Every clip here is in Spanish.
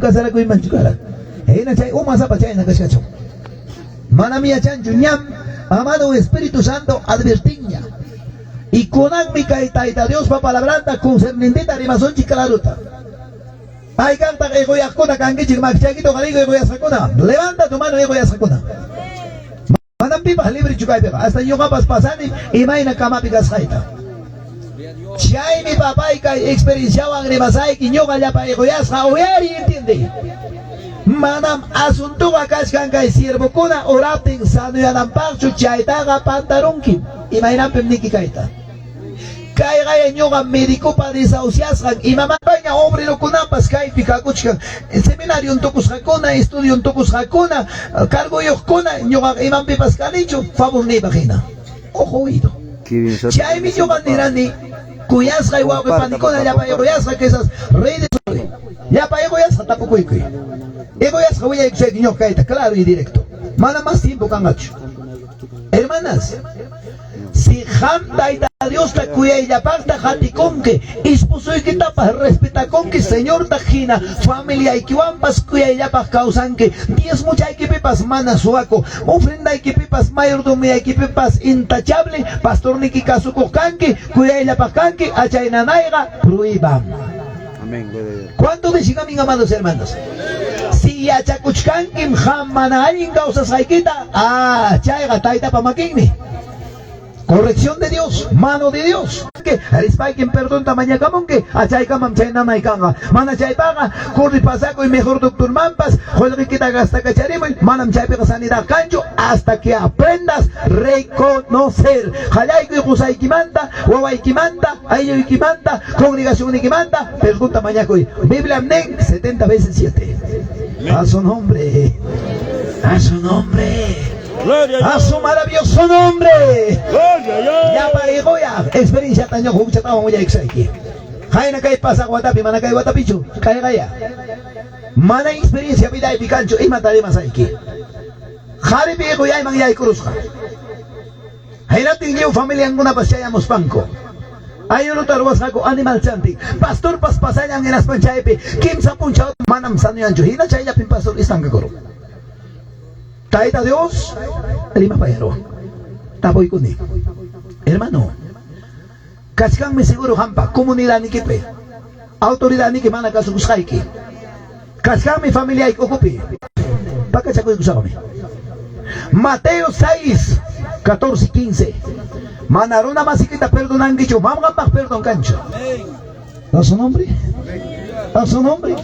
kasarakuy manchukara. Hena chay umasapa chay nakashkachu. Manamia chanchu ñam, amado Espíritu Santo, advertiña. Y conan mi caitaita Dios pa palabranta concernintita rimazonchi claruta. Ay canta egoyakuna kangichik makchakito galigo egoyasakuna. Levanta tu mano egoyasakuna. Manam pipas libre chukay pipa. Hasta yo capas pasani y maina kamapikas jaita. Chay mi papá y kay experiencia wang rimasay ki nyoga llapa egoyasa oyari entiende. Manam asunto akashkan kay siervo kuna orating sano yanamparchu chaytaga pantarunki. Y mainam pemniki kaita. Kay gaya nyoga médico pa desahuciaskan y mamá paña hombre lo kunampas kay pikakuchkan seminario un tokus hakuna estudio un tokus hakuna cargo yo kuna nyoga imam pipas kalicho favor ni bagina ojo oído chay mi nyoga nirani kuyasga igual que panicona ya pa kuyasga que esas redes ya pa kuyasga tampoco ikuy kuyasga voy a ikuy nyoga kaita claro y directo mana más tiempo kangacho hermanas si jamda y Dios ta cuya y la parta jati conque esposo y que tapa respeta conque señor tajina familia y que wampas cuya y la pa causan que 10 mucha y que pepas mana suaco ofrenda y que pepas mayordomía y que pepas intachable pastor ni que casuco canque cuya y la pa canque achaina naiga prohíba. Amén. ¿Cuánto decían mis amados hermanos? Si achacuchcanquim jamana alguien causas haikita chaiga taita pa maquini. Corrección de Dios, mano de Dios. Que arispai quien perdón tamaña camón que achay camam chay nanay kanga. Mana chay paga, corri pasaco y mejor doctor mampas. Juelgue quita gasta cacharimo y manam chay pega sanidad cancho hasta que aprendas reconocer. Jalay que usay kimanta, huaway kimanta, ayo kimanta, congregación kimanta. Perdón tamaña coy. Biblia amnen 70 veces 7. A su nombre. A su nombre. A su maravilloso nombre. Ya para ya experiencia taño jucha tamo muy exaiki. Jaina kai pasa guatapi mana kai guatapichu. Kai gaya. Mana experiencia vida y picancho y matare masaiki. Jari piego ya man ya cruzja. Jaina tingiu familia nguna pasaya mospanco. Ayo no tarwas ako animal chanting. Pastor pas pasayang inas panchaype. Kim sa puncha manam sanyan juhina chaya pin pastor istanga guru. Taita Dios, lima payero. Tapoy ko ni. Hermano, kaskan mi seguro hampa, komunidad ni kipe. Autoridad ni que mana kasukusay ki. Kaskan mi familia ikukupi. Pagkasakoy ko sa kami. Mateo 6, 14, 15. Manaruna masikita perdonan dicho. Mamang perdon kancho. ¿A su nombre? A su nombre.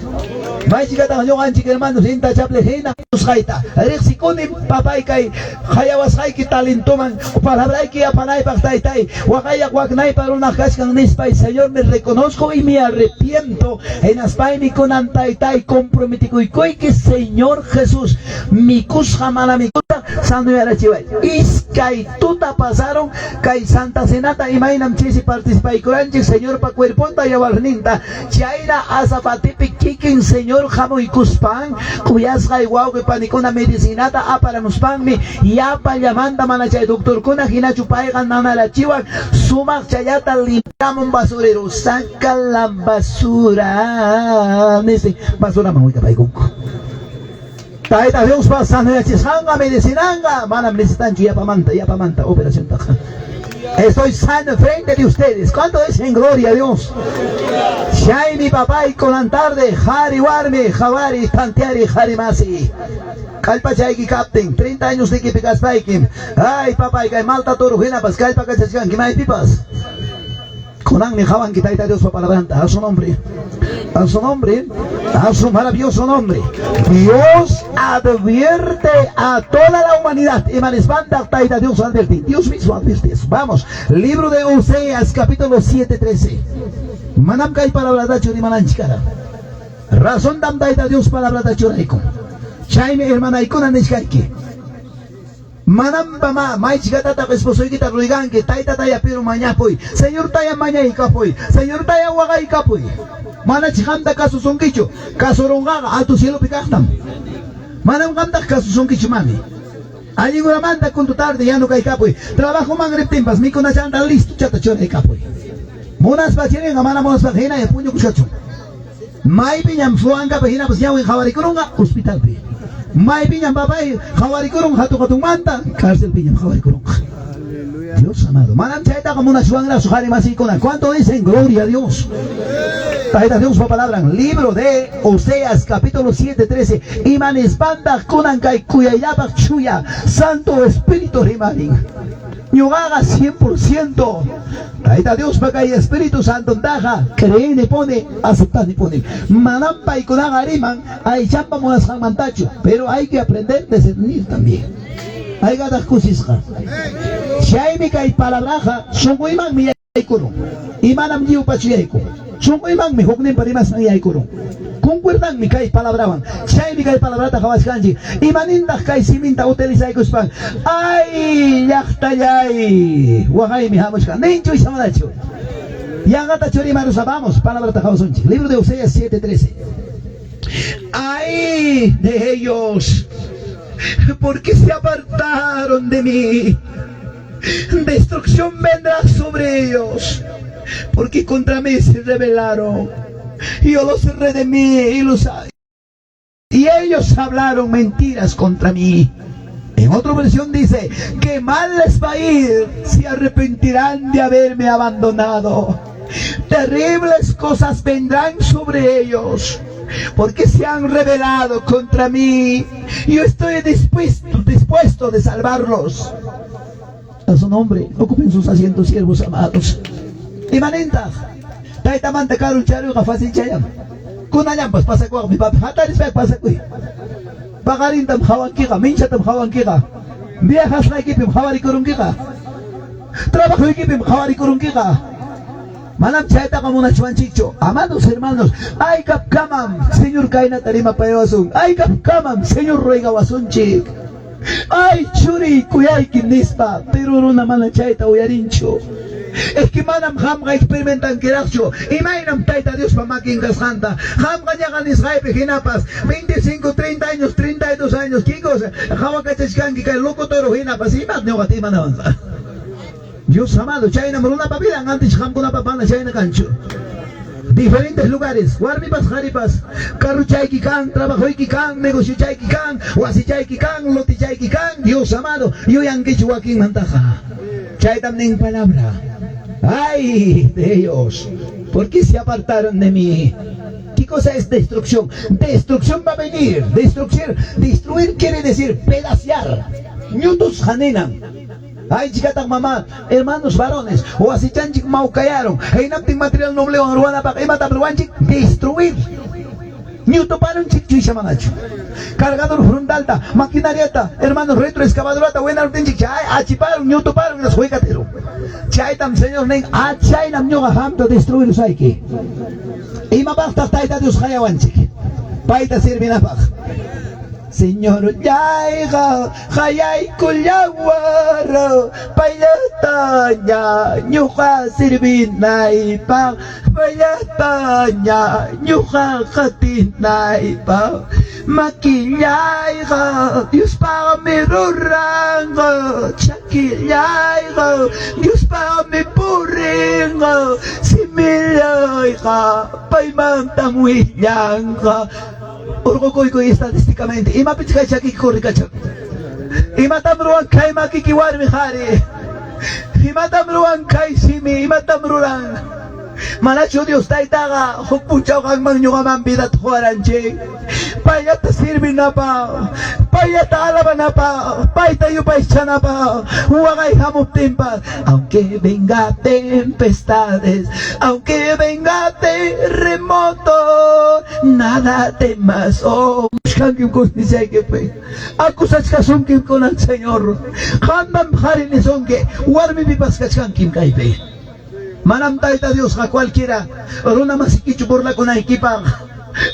May chikata yung anchik hermanos hinta chable hina ushaita. Rexikonim papay kay hayawas kay kitalintuman palabra que apanay pagtaytay. Wakaya waknay para una kaskan nispay. Señor, me reconozco y me arrepiento. En aspay mi conantaytay comprometico y koy que Señor Jesús mi kusha mana mi kuta sando yara chiway. Iskay tuta pasaron kay Santa Senata y mainam chisi participay kuranchik Señor pa cuerponta y awarninta. Chaira azapatipi kikin Señor jamo y kuspan kuyas kay wow que panikuna medicinata para muspan mi ya pa llamanda manachay doctor kuna hinachupay ganana la chiwak sumak chayata limpiamos basurero saca la basura nisi basura mahuy kapay kungko. Taita Dios pasando ya chisanga medicinanga manam necesitan ya pamanta operación taja. Estoy sano frente de ustedes. ¿Cuánto dicen gloria a Dios? Shai mi papá y con la tarde, Jari Warme, Javari, Tantiari, Jarimasi. Kalpa Chaiki Captain, 30 años de que picas paikim. Ay papá, y que malta torujena, pas kalpa que se sigan, que me pipas. Conan ni jaban que taita Dios para la a su nombre. A su nombre, a su maravilloso nombre. Dios advierte a toda la humanidad. Y manespanta taita Dios advierte. Dios mismo advierte. Vamos, libro de Oseas, capítulo 7, 13. Manam kai palabra da churi mananchikara. Razón dam taita Dios palabra da churaiko. Chaime hermana ikuna nishkaiki. Manam pama, may chikatata ko esposo kita ruigan que taita taya pero mañapoy. Señor taya maña ikapoy. Señor taya waga ikapoy. Mana chikanda kasusongkicho. Kasurungaga atu cielo pikaktam. Manam kanta kasusongkicho mami. Allí una manda con tu tarde ya no cae capoy. Trabajo mangre timpas, mi con chanda listo chata chora capoy. Monas pachiren, amana monas pajena y puño cuchacho. May piñam fuanga pahina pas yaw khawari kurunga hospital pi. May piñam babay khawari kurung hatu manta cárcel piñam khawari kurung. Dios amado. Manam chaita como una suangra sujari masicona. ¿Cuánto dicen? Gloria a Dios. Taita Dios pa palabra. Libro de Oseas, capítulo 7, 13. Imanes banda kunankai kuyayapak chuya. Santo Espíritu rimarin. Ñugaga 100%. Taita Dios pa kay Espíritu Santo daja. Cree ni pone, aceptar ni pone. Manampa y kunaga riman. Ay champa monas mantacho. Pero hay que aprender a discernir también. Hay gatas kusisja. Shaimi kay palabraja, sungo imang mi yaikuro. Imanam niyo pa chiyayko. Sungo imang mi huknin parimas ng yaikuro. Concuerdan mi kay palabrawan. Shaimi kay palabrata kawas kanji. Imanindak kay siminta utilizay ko spang. Ay, yaktayay. Wakay mi hamos ka. Nincho isa manacho. Yangata chori marusa vamos. Palabrata kawasunchi. Libro de Oseas 7:13. Ay, de ellos. Porque se apartaron de mí. Destrucción vendrá sobre ellos, porque contra mí se rebelaron. Yo los redimí y ellos hablaron mentiras contra mí. En otra versión dice, que mal les va a ir, se arrepentirán de haberme abandonado. Terribles cosas vendrán sobre ellos, porque se han rebelado contra mí. Yo estoy dispuesto de salvarlos. A su nombre, ocupen sus asientos, siervos amados. Imanenta, taita manta karun charu ka fácil chayam. Kunanyam pas pasa ko mi pap hata respect pasa ko. Bakarin tam hawan kika, mincha tam hawan kika. Viejas na ikipim hawari kurung kika. Trabajo ikipim hawari kurung kika. Manam chayta como una chuanchicho. Amados hermanos, ay kapkamam, Señor kaina tarima payawasung. Ay kapkamam, Señor ruega wasunchik. Ay churi kuyay kinispa, pero no naman chayta uyarincho. Es que manam hamga experimentan kiracho. Y mainam taita Dios pa makingas janta. Hamga yagan isgaipe hinapas. 25, 30 años, 32 años. Kikos, hawakachachkanki kay lokotoro hinapas. Y más neogati manavanza. Dios amado, China maruna papilang antes hamkuna papana China kancho. Diferentes lugares, warmipas, jaripas, carro chaiki kan, trabajo kan, negocio chaiki kan, wasi chaiki kan, loti chaiki kan, Dios amado, yo yang kichuaking mantaja. Chaitam ning palabra. Ay de ellos, ¿por qué se apartaron de mí? ¿Qué cosa es destrucción? Destrucción va a venir. Destruir quiere decir pedacear. Ñutos janenan. Ay, chicatang mamá, hermanos varones, o así chanchik maucayaron, ay napting material noble o ruana pa, matabruanchik, destruir. Newton paron chichu shamanacho. Cargador frontalta, maquinarieta, hermanos retro excavadorata, buena ortenchik, ay, achiparon, Newton paron, las huecatero. Chaitam, señor Nen, achainam nyoga hamto destruir usaiki. Y mapachta taita Dios hayawanchik. Paita sirvinapach. Señor Yaiga, Hayay Kulyawara, Payatanya, Nyuha Sirvinaipa, Payatanya, Nyuha Katinaipa, Makiyaiga, Dios para mi ruranga, Chakiyaiga, Dios para mi puringa, Similaiga, Paimantamuiyanga. Orgokoy ko estadísticamente. Ima pichkay chaki korikachak. Ima tamruan kay makikiwar mi hari. Ima tamruan kay simi. Ima tamruan. Malacho Dios taitaga. Hukpuchaw kang mangyungaman bidat huaranche. Payata sirvi na pa. Payata alaban na pa. Paytayo paisya na pa. Huwagay hamuptin pa. Aunque venga tempestades. Aunque venga terremoto. Nada temas. Oh, buscan ko ni Sekepe. Ako sa kasungkim ko ng Senyor. Handam hari ni Songke. Warmi bipas kasungkim kaipe. Manam taita Dios a cualquiera. Runa masikichu burla con equipa.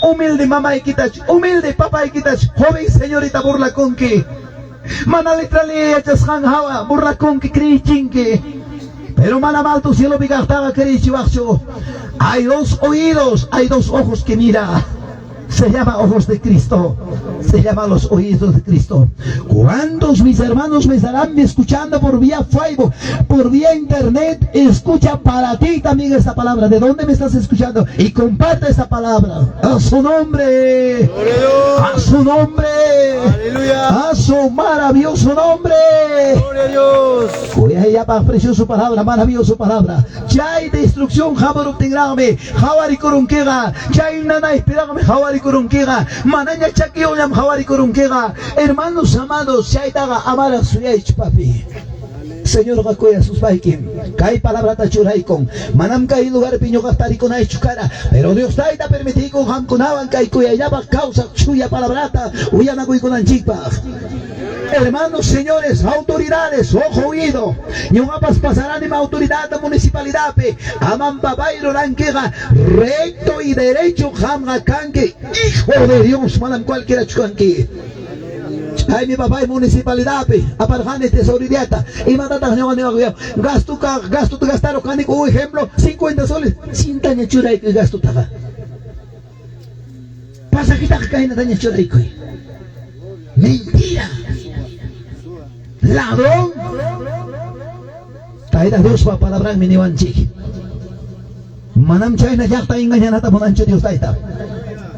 Humilde mamá ikitach. Humilde papá ikitach. Joven señorita burla con que. Manalitrali echas hawa burla con que crichinque. Pero manamal tu cielo bigartaba crichivacho. Hay dos oídos, hay dos ojos que mira. Se llama ojos de Cristo, se llama los oídos de Cristo. ¿Cuántos mis hermanos me estarán escuchando por vía Facebook, por vía internet? Escucha para ti también esta palabra. ¿De dónde me estás escuchando? Y comparte esta palabra. A su nombre, a su nombre, a su maravilloso nombre. Gloria a Dios. Cuya ya para preciosa palabra, maravillosa palabra. Chay destrucción, jabar obtengrame, jawari kurunquega, chay nana esperame, jawari kurunquega, manaña chaquioñam, jawari kurunquega. Hermanos amados, chay daga amara suyach papi. Señor Gakoya sus baikim, kai palabra tachuraikon, manam kai lugar piño gastari con chukara, pero Dios taita permitido ham konaban kai kuya yaba causa chuya palabrata, uyana kui con anchipa. Hermanos, señores, autoridades, ojo oído, ñongapas pasarán en autoridad de municipalidad, aman babairo ranquega, recto y derecho hamga kanke, hijo de Dios, manam cualquiera chukanki. Ay mi papá y municipalidad aparjane tesorería y matata gasto gastaron canico un ejemplo 50 soles sin taña churay que gasto taga pasa que taga cae na taña churay que mentira ladrón taida Dios pa palabra mi niwanchi manam chay na yakta engañanata monancho Dios taita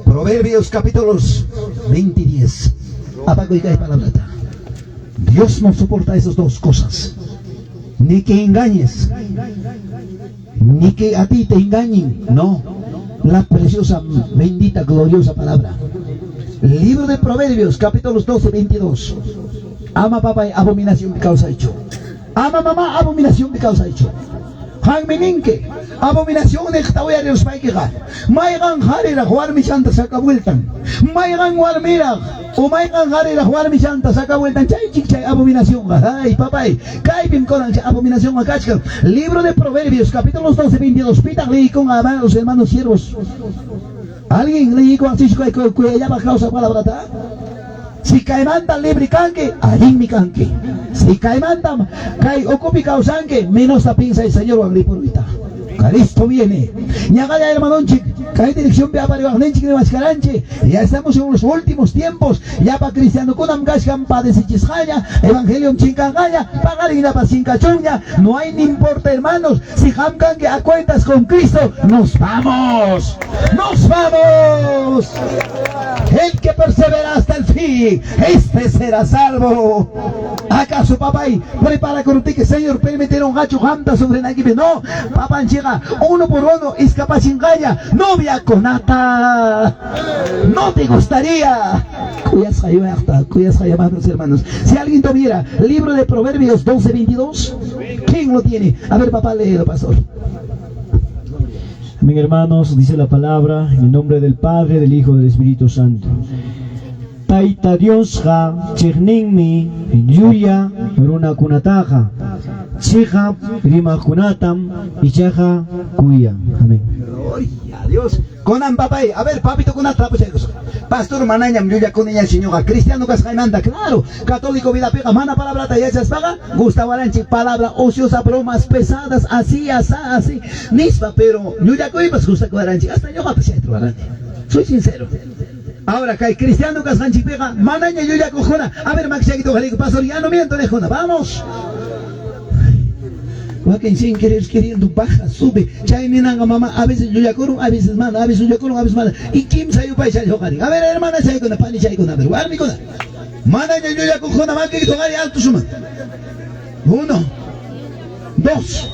Proverbios capítulos 20 y 10. Apago y cae palabra. Dios no soporta esas dos cosas. Ni que engañes, ni que a ti te engañen. No. La preciosa, bendita, gloriosa palabra. Libro de Proverbios, capítulos 12, 22. Ama papá, abominación de causa hecho. Ama mamá, abominación de causa hecho. Hangmeninke, abominación de Chtawea de los Paikega. Maigan Harira, jugar mi santa, saca vueltan. Maigan Warmira, o Maigan Harira, jugar mi santa, saca vueltan. Chay, chay, abominación. Ay, papá, Kaipim con abominación a Kachka. Libro de Proverbios, capítulos 12, 22. Pita, leí con amados hermanos siervos. Alguien leí con Asishko, que llama causa palabra. Si caimanta libre canque, allí mi canque. Si caimanta, cae ocupi causanque, menos la pinza el Señor abrí por ahorita. Cristo viene. Ñagaya hermanonchi, cae dirección de aparejo de mascaranche. Ya estamos en los últimos tiempos. Ya para cristiano kunam gashkam pa desichisjaya, evangelium chincangaya, pagarina pa sincachuña. No hay ni importa hermanos. Si hamkanque a cuentas con Cristo, nos vamos. Nos vamos. El que persevera hasta el fin, este será salvo. ¿Acaso papá prepara con un tique, Señor, permitir un gacho hamta sobre Nagibe? No, papá llega uno por uno, es capaz chingaya, novia conata. No te gustaría. Cuyas amados hermanos. Si alguien tuviera libro de Proverbios 12, 22, ¿quién lo tiene? A ver, papá, léelo, pastor. Amén, hermanos, dice la palabra en el nombre del Padre, del Hijo y del Espíritu Santo. Taita Dios ha chirningmi yuya runa kunataja chiha rima kunatam y cheja kuya. Amén. Gloria a Dios. Conan papay, a ver papito kunata pues pastor manañam yuya con ella señora cristiano cascaimanda, claro, católico vida pega, mana palabra tallachas paga, Gustavo Aranchi, palabra ociosa, bromas pesadas, así, así, nispa, pero yuya coipas Gustavo Aranchi, hasta yo apasietro Aranchi, soy sincero. Ahora que hay cristiano cascanchi pega, manaña yuya cojona, a ver maxaquito jalico, pastor, ya no miento lejona, vamos. Quien sin querer queriendo baja, sube. Chay minanga mamá, a veces yo ya corro, a veces mana, a veces yo corro, a veces mana. Y Kim sayu pa chay jogari. A ver, hermana chay con la pani chay con a ver, guarmi con. Mana yo ya cojo na más que jogari alto suma. 1, 2,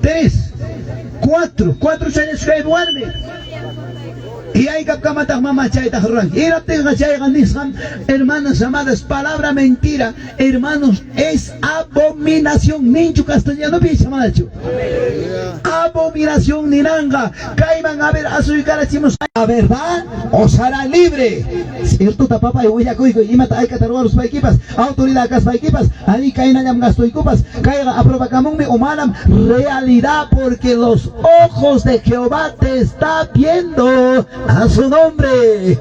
3, 4 chayes que duerme. Y hay que matar mamá chay tajran. Y la tenga chay ganisham, hermanas amadas, palabra mentira, hermanos, es abominación. Ninchu castellano picha macho. Abominación ninanga. Caiman a ver a su carachimos. La verdad os hará libre. Cierto tapapa y huella coico y mata hay que taruar los paiquipas. Autoridad cas paiquipas. Ali caen yam gasto y cupas. Caiga a provocamunme o malam. Realidad porque los ojos de Jehová te está viendo. A su nombre,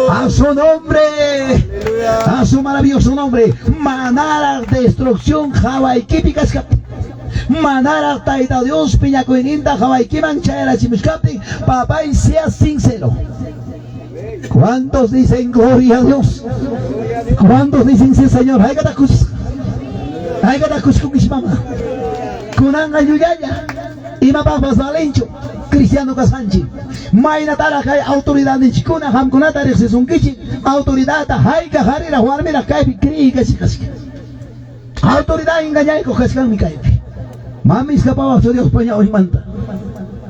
a su nombre, a su maravilloso nombre. Manara destrucción, Hawaii, kípicas, manara taita Dios, piña coininta, Hawaii, kiman, chayara, chimiscapi, papá, y sea sincero. ¿Cuántos dicen gloria a Dios? ¿Cuántos dicen sí, Señor? Hay que con mis mamá. Kunang ayuyaya. Y mapapas valencho. Cristiano Casanchi. Mayna tara kay autoridad ni chikuna ham kunata rexes un kichi. Autoridad ta hay que harira juarmira kay kri kasi. Autoridad engañay ko kaskan mi kay. Mami escapaba Dios paña hoy manta.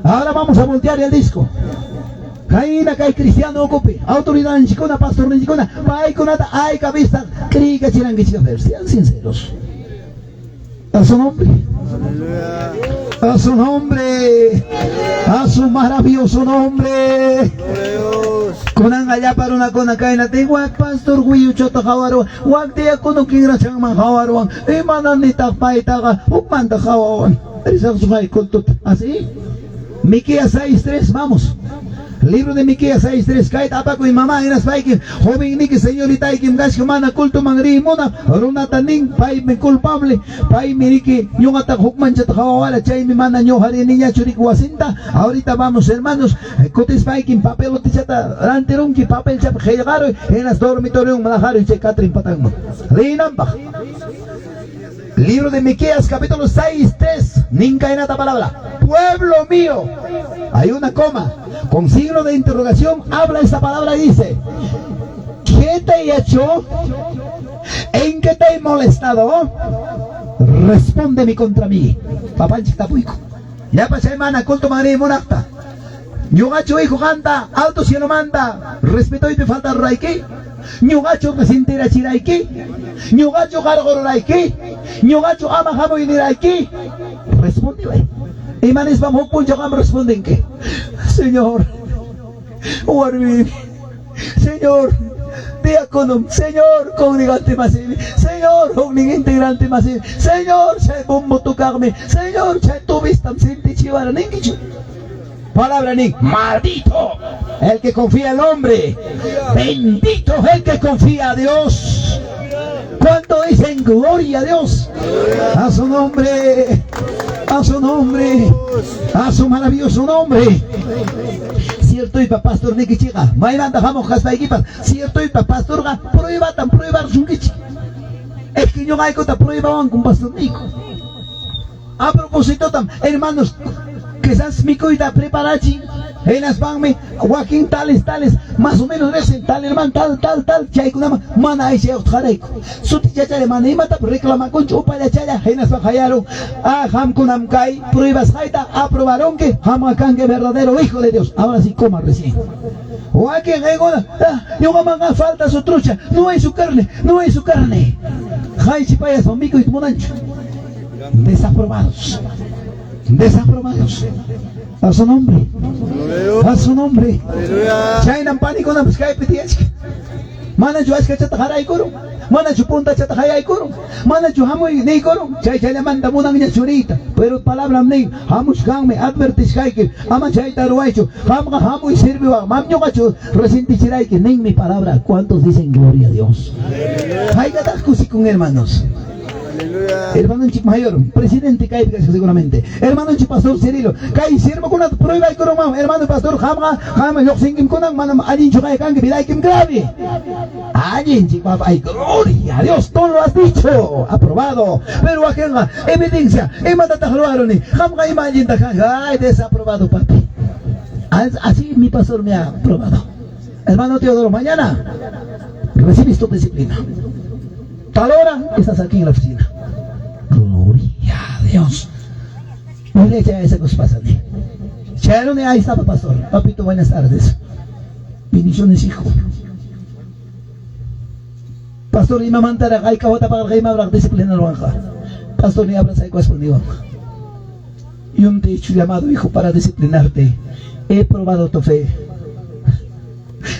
Ahora vamos a voltear el disco. Kaina kay cristiano ocupe. Autoridad en chikuna, pastor en chikuna. Pai kunata ay cabista. Kri kasi lang kichi ver. Sean sinceros. A su nombre. A su nombre, a su maravilloso nombre. Kunang allá para una cona kaina te wak pastor guiyo chota kawaro wak dia kuno kingra chang man kawaruan imanan ni takpay taka ukmanta kawawan. Eres sumay kuntut así. Miqueas 6:3, vamos. Libro de Miqueas 6:3. Kahit apaku y mamá enas paikin joven ni que señorita ikim gas kumana kulto mangri muna runa taning pai me culpable pai miriki yung atak hukman chat kawala chay mi mana nyo hari niña churik wasinta. Ahorita vamos hermanos kotis paikin papel chata rantirung ki papel chap khayagaro enas dormitorio malaharo chay katrin patang rinamba. Libro de Miqueas capítulo 6:3. Ninka en esta palabra. Pueblo mío. Hay una coma. Con signo de interrogación habla esta palabra y dice: ¿qué te he hecho? ¿En qué te he molestado? Respóndeme contra mí. Papá chitapuico. Ya pasé semana culto madre monacta. Yo gacho hijo canta, alto cielo manda. Respeto y te falta raiki. Ñugacho que sintira chiraiki. Ñugacho gargoro raiki. Ñugacho ama jamo y raiki. Responde, güey. Y manes vamos puncho cam responden que Señor, Warbi, Señor, diácono, Señor, congregante más, Señor, joven integrante más, Señor, chay bombo tocarme, Señor, chay tu vista, siente chivara, ninguicho. Palabra ni maldito el que confía en el hombre, bendito el que confía a Dios. ¿Cuánto dicen gloria a Dios? A su nombre, a su nombre, a su maravilloso nombre. Cierto y pa pastor ni kichiga, mayranda vamos hasta equipas. Cierto y pa pastor ga prueba tan prueba sungichi. Es que yo gaico ta prueba con pastor Nico. A propósito tam, hermanos, quizás mi coita preparachi. En las banme, Joaquín tales, más o menos recen, tal hermano, tal, chaykunama, mana ay chay otjarayko. Suti chachale manimata, reclama con chupa de chaya, en las bajayaron, hamkunam kai, pruebas jaita, aprobaron que hamakange verdadero hijo de Dios. Ahora sí coma recién. Joaquín, yo mamá falta su trucha, no hay su carne, no hay su carne. Jai chipaya zombico y tumonancho. Desaprobados. A su nombre. A su nombre. Chainan pánico na buscay pitiachka. Mana ju aska chata haray kuro. Mana ju punta chata hayay kuro. Mana ju hamoy ni kuro. Chay le manda munang niya churita. Pero palabra ni hamush kangme advertis kay que ama chay taruaycho. Hamga hamoy sirviwa. Mamnyo kacho resinti chiray que ning mi palabra. ¿Cuántos dicen gloria a Dios? Hay gatas kusikung hermanos. Hermano Chico Mayor, presidente Kai seguramente. Hermano Chico Pastor Cirilo, Kai sirvo con una prueba y con hermano Pastor Hama, yo sin con manam, alguien choca que vida kim grave. Alguien Chico, ay, gloria a Dios, todo lo has dicho, aprobado. Pero aquella evidencia, mata tajruaroni, Hama imagine ay, desaprobado, papi. Así mi pastor me ha aprobado. Hermano Teodoro, mañana recibes tu disciplina. Tal hora estás aquí en la oficina. Gloria a Dios. No le echa esa cosa pasa. Chévere, ahí estaba pastor. Papito, buenas tardes. Bendiciones, hijo. Pastor, y mamá antara, hay cabota para que me abra disciplina naranja. Pastor, ni abra, se correspondió. Y un te he hecho llamado, hijo, para disciplinarte. He probado tu fe.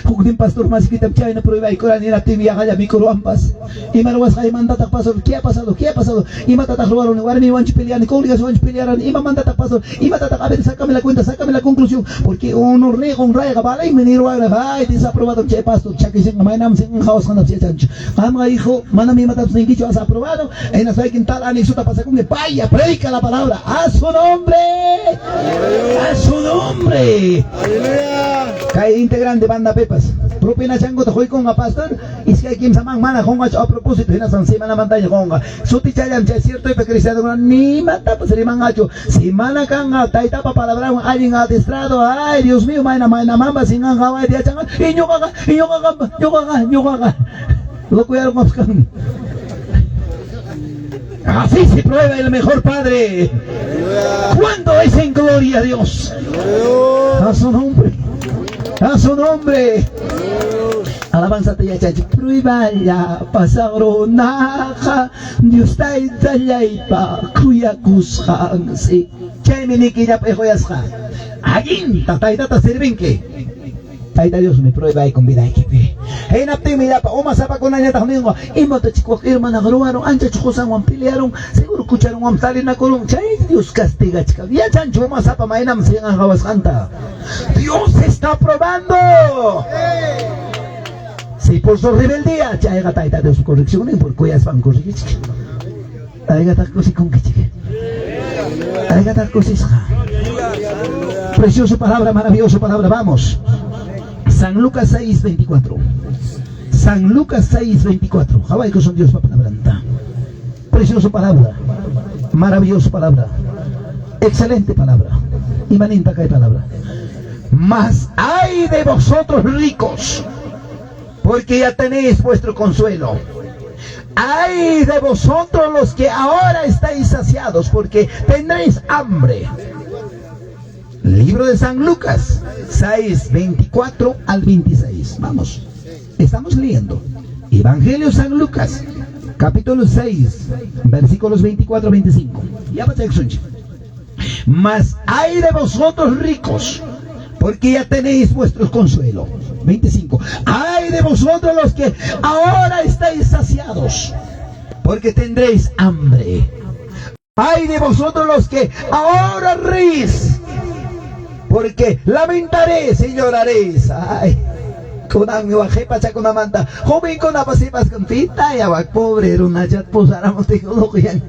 Hukdim pastor mas kita chay na prueba y Corán era tibia kaya mikro ampas. Y marwas kay mandatak pastor, ¿qué ha pasado? ¿Qué ha pasado? Y matatak ruaron, guarmi wanch pelean, colgas wanch pelearan, y mandatak pastor, y matatak a ver, sácame la cuenta, sácame la conclusión, porque uno re con raya bala y me ni ruaron, ay, desaprobado chay pastor, chaki sin mainam sin house con apsia chancho. Ama hijo, manami matap sin kicho has aprobado, en la sakin tal anexuta pasa con que vaya, predica la palabra, a su nombre. A su nombre. Aleluya. Cae integrante banda Pepas. propina chango te hoy con a pastor y si hay quien se mana con a propósito y nasan semana montaña con a suti chayam che cierto y cristiano ni mata pues se mangacho si mana kan a taita pa palabra alguien adestrado ay Dios mío mana mamba sin anga dia changa y yo lo cuidaron más can. Así se prueba el mejor Padre. ¿Cuándo es en gloria a Dios? A su nombre. A su nombre. Alabanza te ya prueba ya pasaro naja Dios ta itayaipa kuya kushan si chayminiki ya pejoyasja agin tataita ta sirvinke Taita Dios me prueba y convida equipe. Hey napti mira pa uma sapa con aña tahmingo. Imo te chico hermana garuaron ancha chukosan wan pelearon. Seguro escucharon wan salin na kurung. Chay Dios castiga chica. Ya chancho uma sapa mainam siang hawas canta. Dios está probando. Si por su rebeldía chay gataita Dios corrección en por cuyas van corregir chica. Ay gatar cosi con que chica. Ay gatar cosi chica. Preciosa palabra, maravillosa palabra. Vamos. San Lucas 6:24. San Lucas 6:24. Hawaii son Dios para planta. Preciosa palabra. Maravillosa palabra. Excelente palabra. Y maninta cae palabra. Mas ay de vosotros ricos, porque ya tenéis vuestro consuelo. Ay de vosotros los que ahora estáis saciados, porque tendréis hambre. Libro de San Lucas 6:24 al 26. Vamos, estamos leyendo Evangelio San Lucas capítulo 6 versículos 24 a 25. Ya va a Mas hay de vosotros ricos, porque ya tenéis vuestro consuelo. 25. Hay de vosotros los que ahora estáis saciados, porque tendréis hambre. Hay de vosotros los que ahora reís, porque lamentaréis y lloraréis. Ay, con mi bajepa cha con manta. Joven con la pasipas con pita y abak pobre una chat posáramos te lo que yan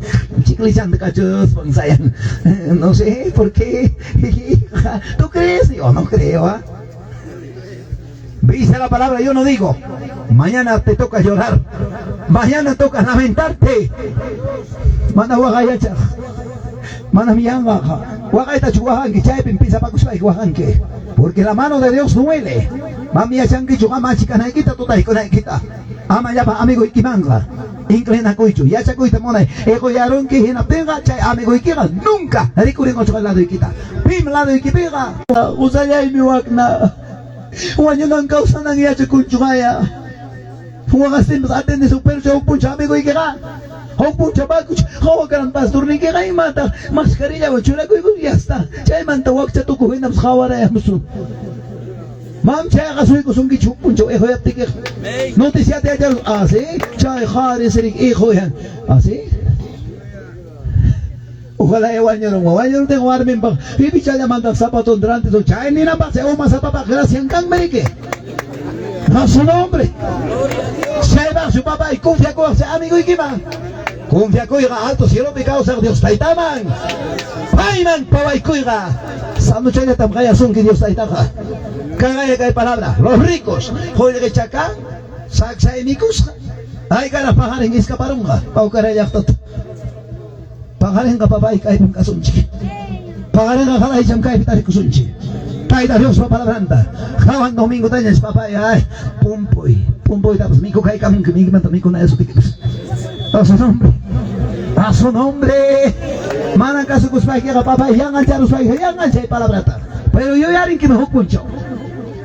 chiclichan de cachos ponsayan. No sé por qué. ¿Tú crees? Yo no creo, ¿ah? Dice la palabra, yo no digo. Mañana te toca llorar. Mañana toca lamentarte. Mana wagayacha. Mana miyanga, wagaita chuahan que chay pisa pa kusay wahan que, porque la mano de Dios duele. Mami achangi chuga machika na kita tutai con kita. Ama ya pa amigo ikimanga. Inclina kuichu, ya chakuita mona. Ego yaron que hina pega chay amigo ikiga nunca. Rikurin ocho lado ikita. Pim lado ikipega. Usaya mi wakna. Wanyo nang kausa nang yacha kunchugaya. Wagasin atende super show puncha amigo ikiga. Hopun chabacuch, hogan pastor ni que hay mata, mascarilla bochura que ya está. Chay manta wakcha tu kuhinam khawara ya musu. Mam chay gasui kusung ki chupuncho ejo ya tike. Noticia de ayer así, chay khari serik ejo ya. Así. Ojalá ewanyo no wayo tengo armen pa. Bibi chay manta zapato durante so chay ni na pase o masapa pa gracia en kan merike. A su nombre. Chay va su papá y confía con su amigo y kima. Confía coiga alto cielo pecado ser Dios taitaman. Paiman pawai coiga. Sando chaya tamgaya son que Dios taitaja. Cagaya cae palabra. Los ricos. Joder que chaca. Saksa y mikus. Ay cara pajarin escaparunga. Pau cara yaktot. Pajarin ka papay cae pim kasunchi. Pajarin ka kalay cham cae pitari kusunchi. Taita Dios pa palabranta. Kawan domingo tanyas papay. Ay pumpoy. Pumpoy tapos miko cae kamun que miko manta miko na eso tikitos. A su nombre, a su nombre. Mana caso que usted quiera papá, ya enganchar usted, ya enganchar palabrata. Pero yo ya rin que me hoc puncho.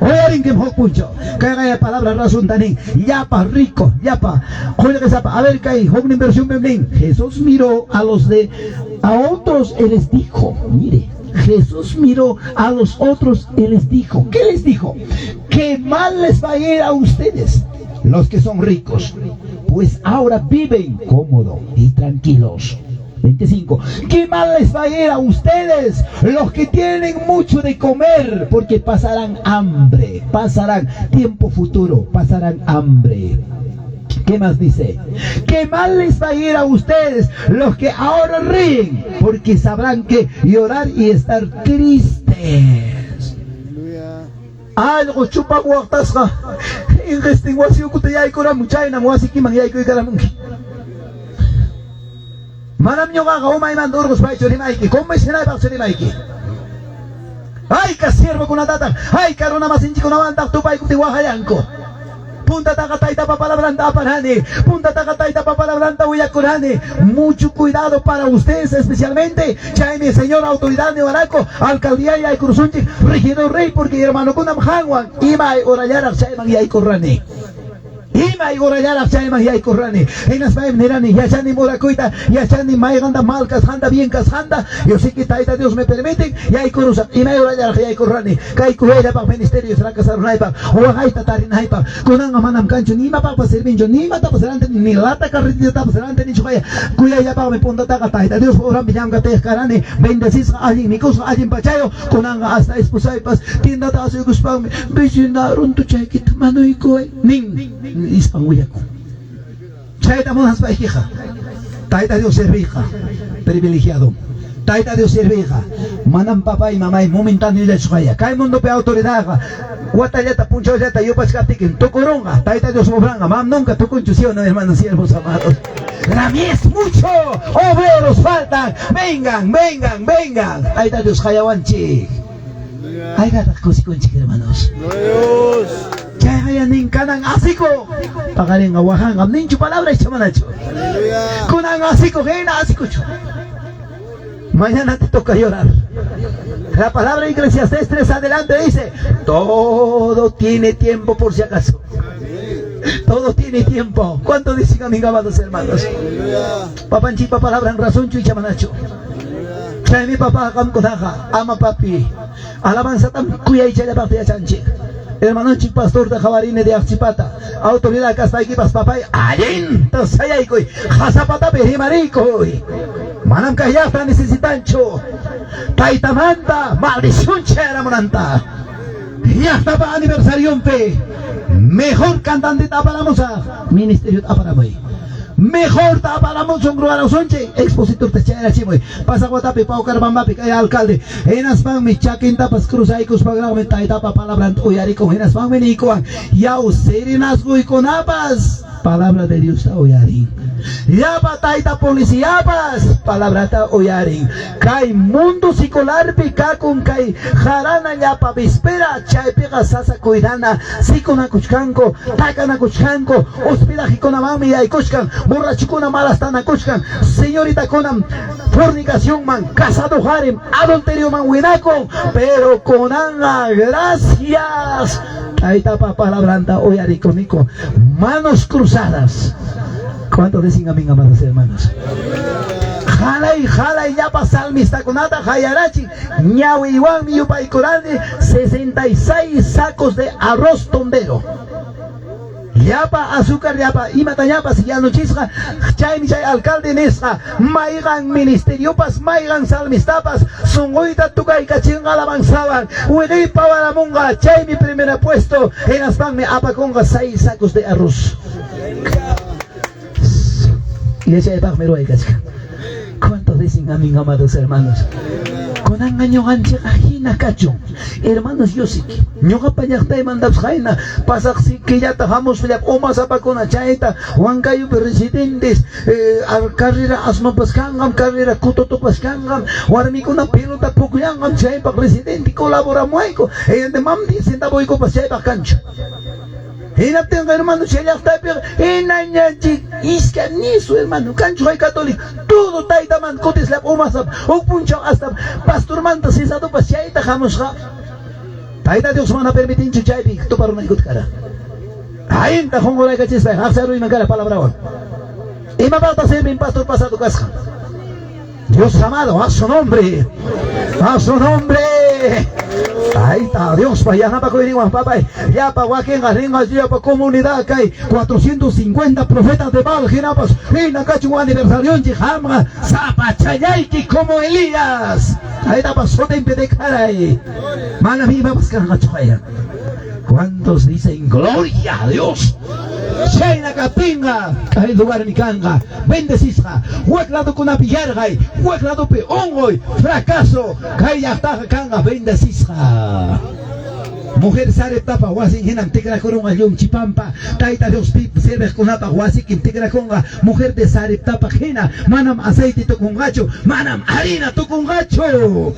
Oye que me hoc puncho. Que haya palabra razón tanín. Ya pa rico, ya pa. Oye que sepa, a ver que hay una inversión bemlín. Jesús miró a otros y les dijo, mire. Jesús miró a los otros y les dijo, ¿qué les dijo? Que mal les va a ir a ustedes, los que son ricos, pues ahora viven cómodos y tranquilos. 25. ¿Qué mal les va a ir a ustedes, los que tienen mucho de comer? Porque pasarán hambre, pasarán tiempo futuro, pasarán hambre. ¿Qué más dice? ¿Qué mal les va a ir a ustedes, los que ahora ríen? Porque sabrán que llorar y estar tristes. algo chupa guactasca. En este guasio que te hay cora mucha en amuasiki man hay que caramunki. Manam yo gaga uma iman durgos pai chorimaiki. ¿Cómo es nada para chorimaiki? Ay, que siervo con una tata. Ay, carona más inchi con una banda tu pai kuti guajayanco. Punta takataita papalabranta parani. Punta takataita papalabranta huyakurani. Mucho cuidado para ustedes, especialmente. Ya mi señor autoridad de Baraco, alcaldía y Cruzunchi, regidor rey, porque hermano con Amhanwan, Ima y Orayara, Chayman y Aikorani. Ima y Orayara, Chayman y Aikorani. En las Maim Nirani, Yachani Murakuita, Yachani Maiganda Malkas, Handa bien Handa. Yo sé que Taita Dios me permiten, y hay Kurusa, Ima y Orayara, y Aikorani. Kaikuela para ministerio, será casar Naipa, o Haita Tarinaipa, con Manam Cancho, ni Mapa para servir, ni Mata para ser antes, ni Lata Carretita para ser antes, ni Chukaya, Cuya ya para me ponta Taita Dios, Oram Villanga Tejarani, bendecís a alguien, mi cosa, alguien Pachayo, con Anga hasta Esposaipas, tienda Tazo Guspam, Villinaron tu Chaikit, Mano y Coe, Ning. Ispanguyaco. Chaita monas paijija. Taita Dios servija. Privilegiado. Taita Dios servija. Manam papá y mamá y momentáneo de chaya. Kai mundo pe autoridad. Guatallata puncho yata yo pascatiquen. Tocoronga. Taita Dios obranga. Mam nunca tocuncho sí o no, hermanos siervos amados. La mía es mucho. Obreros faltan. Vengan, vengan, vengan. Taita Dios jayawanchi. Ay, gata cosiconchi, hermanos. Kaya ninkanang asiko. Pagaling awahan ang nincho palabra y chamanacho. Kunang asiko, kaya na asiko cho. Mañana te toca llorar. La palabra de Eclesiastés 3 adelante dice: todo tiene tiempo por si acaso. Todo tiene tiempo. ¿Cuánto dicen, amigos amados hermanos? Papanchipa palabra en razón y chamanacho. Kaya mi papá kamkonaja, ama papi. Alabanza tam kuya y chaya parte de chanchi. Hermano chico pastor de Jabarine de Achipata, autoridad Castaiquipas papay, allen, Tasayaicoy, Hasapata Perimaricoy, Manam Cayata necesitancho, Taitamanta, maldición chera monanta, ya estaba aniversario pe, mejor cantante taparamos a ministerio taparamay. Mejor taparamos un grupo sonche, expositor te chera chimoy, pasa guatapi pau carbambapi kaya alcalde, enas pang mi chakin tapas cruzaicos pagrame taitapa palabra oyarico, enas pang menikoan, yau serinas guiconapas, palabra de Dios ta oyarin. Yapa taita policiapas, palabra ta oyarin. Kai mundo secular pica con kai jarana yapa vispera, chay pega sasa cuidana, sikona kuchkanko, takana kuchkanko, hospedaje con amami y kuchkan, borrachikuna malastana kuchkan, señorita con fornicación man, casado harem, adulterio man winako, pero con anga, gracias. Ahí tapa palabra anda oyarico nico, manos cruzadas. ¿Cuánto dicen a mí, amados hermanos? Jala y ya pasa salmista con nata, jayarachi, ñawi igual mi yupa y corane, 66 sacos de arroz tondero. Yapa, azúcar, yapa, y matayapa, si ya no chisga, chay alcalde nesga, maigan ministerio pas, maigan salmistapas, songoita tuca y cachinga la avanzaban, huegui para la monga, chay mi primer puesto, en las pan me apaconga 6 sacos de arroz. Y ese es el hay casca. ¿Cuántos dicen a mí, amados hermanos? Con engaño ganche ajina cacho. Hermanos, yo sí que ñoga payakta y mandaps jaina. Pasa que ya tajamos filap o más apacona chaita. Huancayo presidentes. Carrera asma pascangam, carrera kutoto pascangam. Warmi con una pelota pukuyangam chaipa presidente colabora mueco. Ella de mam dice boico pasaipa cancha. Ena tenga hermano se ya está pero ena ñachi isca ni su hermano cancho hay católico todo taita man cotes la o más o puncho hasta pastor manta se sato pasiaita jamos ja taita Dios mana permitin chuchai to para una cara ahí está hongo la cachis pa hafsaru y mangala palabra on y me falta ser mi pastor pasado casca Dios amado a su nombre ahí está Dios para allá para coger papá ya para Joaquín Garringas ya para comunidad que hay 450 profetas de Baal Ginapas en la cacho aniversario en Chijama Zapachayaki como Elías ahí está para sotempe de cara ahí mana viva para que no ¿cuántos dicen gloria a Dios? Shaina Kapinga, hay lugar mi canga, bendecisa, hueclado con apillargay, hueclado pe ongoy, fracaso, kaya está canga, bendecisa. mujer sare tapa wasi hinam tigra kurunga yung chipampa taita Dios pip sirve kunapa wasi kim tigra kunga mujer de sare tapa hina manam aceite to kungacho manam harina to kungacho.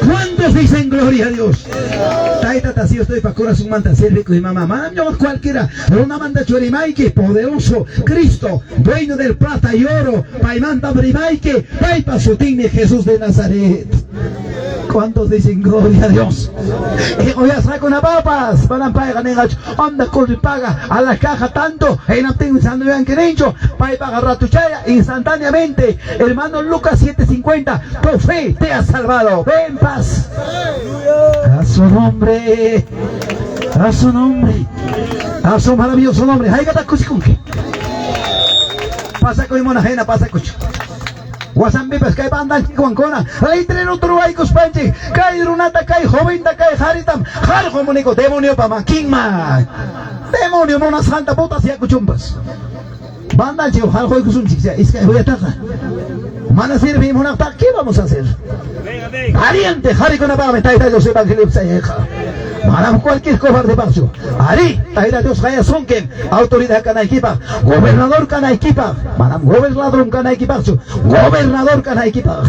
¿Cuántos dicen gloria a Dios? Taita tasio estoy pa corazón manta sirve con mi mamá manam yo cualquiera una manda chorimaike poderoso Cristo dueño del plata y oro paimanta brimaike paipa sutine Jesús de Nazaret. ¿Cuántos dicen gloria a Dios? Hoy saco una papas para pagar en anda con paga a la caja tanto en Apten San Luis Anquerencho para pagar ratuchaya instantáneamente. Hermano Lucas 7:50, tu fe te ha salvado. Ven paz. A su nombre, a su nombre, a su maravilloso nombre. Hay que pasa con monajena, pasa con Wasan bibas kay bandan kona leitrero truaikos panche kay runata kay jovinta kay haritam har comunico demonio pamakingma demonio mona santa puta si akuchumpas bandan che har hoy kusum chiksa es que voy a atacar mana sirve mona ta ¿qué vamos a hacer? Ariante hari con abame taita Dios evangelio sayeja Malam cualquier cobarde paso. Ari, taira Dios haya sonken, autoridad kana equipa, gobernador kana equipa, malam gobernador kana equipacho, gobernador kana equipa,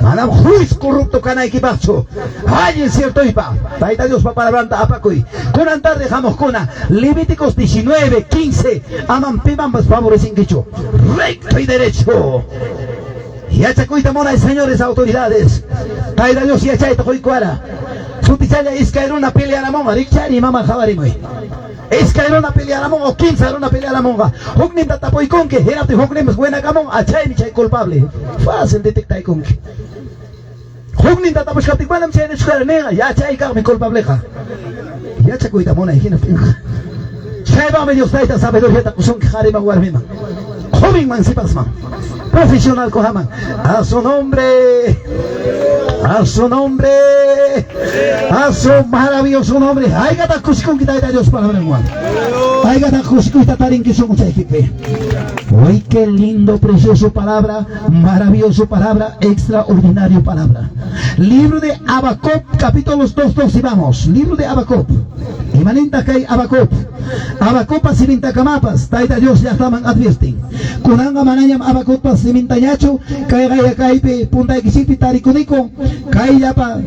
malam juiz corrupto kana equipacho. Ay, en cierto ipa, taita Dios para planta apacoy. Con antar dejamos cona, Levíticos 19:15, aman pimambas favores sin quicho, recto y derecho. Y achacuita mona, señores autoridades, taira Dios y achaita hoicuara. Sutichaya es caer una pelea a la monga, Richari mamá jabarimoy. Es caer una pelea a la monga, o 15 era una pelea a la monga. Hugnim tatapoy conque, era tu hugnim es buena camón, achay mi chay culpable. Fácil detectar conque. Hugnim tatapoy capticuanam chay en su nega, ya chay mi culpableja. Ya chacuita mona, hijina finja. Chay va medio taita sabedoria tacuson que jarima guarmima. Joven man sipasman. Profesional cojaman. A su nombre. A su nombre, a su maravilloso nombre. Ay, gata cusico que da Dios para ver Juan. Ay, gata cusico que tarin que son mucha equipe. Uy, qué lindo, precioso palabra, maravilloso palabra, extraordinario palabra. Libro de Habacuc, capítulos 2:2 y vamos. Libro de Habacuc. Imanenta que hay Habacuc. Habacuc pasiminta camapas. Taita Dios ya estaban advierten. Kunanga manayam Habacuc pasiminta ñacho. Kaya kaipe punta equisipi taricunico. Kaya pa.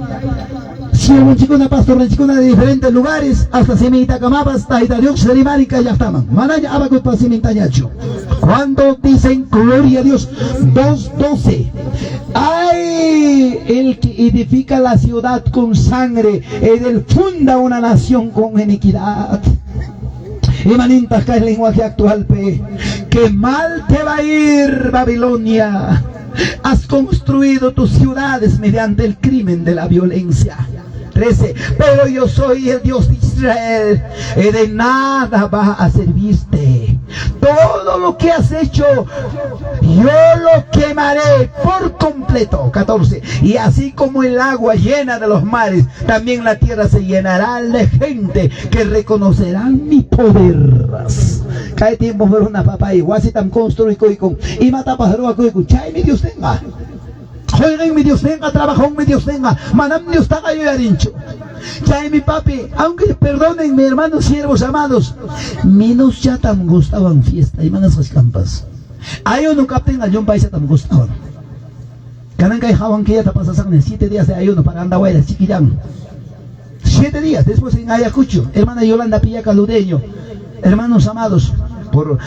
Si un chico una pastor de diferentes lugares, hasta Semita Camapas, Taita Dios, Serimari, ya estaban. Manaya Habacuc pasiminta ñacho. Cuando dicen gloria a Dios, 2:12. Ay, el que edifica la ciudad con sangre, él funda una nación con iniquidad. Imanita cae el lenguaje actual, pe. Que mal te va a ir, Babilonia. Has construido tus ciudades mediante el crimen de la violencia. 13. Pero yo soy el Dios de Israel, y de nada va a servirte. Todo lo que has hecho, yo lo quemaré por completo. 14. Y así como el agua llena de los mares, también la tierra se llenará de gente que reconocerán mi poder. Cae tiempo por una papá y guasitam construico y mata pajaroa coico. Chay mi Dios tenga. Jueguen mi Dios tenga, trabajón mi Dios tenga, manam Dios tenga yo yarincho. Chay mi papi, aunque perdonen mi hermanos siervos amados, menos ya tan gustaban fiesta y manas las campas. Ayuno capten al John Paisa tan gustaban. Canan que jawan que ya te pasasan en 7 días de ayuno para Andahuayla, chiquillán. 7 días, después en Ayacucho, hermana Yolanda Pillaca Ludeño, hermanos amados, por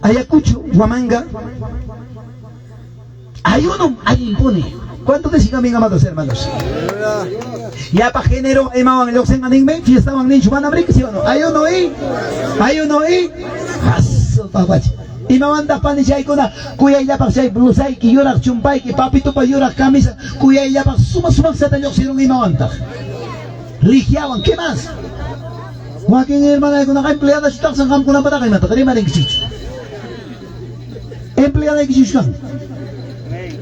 Ayacucho, Huamanga. Ayuno, ahí impone. ¿Cuántos decían bien, amados hermanos? Ya para género, emaban el oxen anime, fiestaban nicho, van a abrir que sí o no. Ayuno ahí, aso papachi. Y me manda pan y chay con una cuya ya para chay blusay que llora chumpay que papito para llorar camisa cuya ya para suma se te hicieron y me manda. Ligiaban, ¿qué más? Joaquín hermana con una empleada está en campo con una pataca y mata, terima de que empleada de que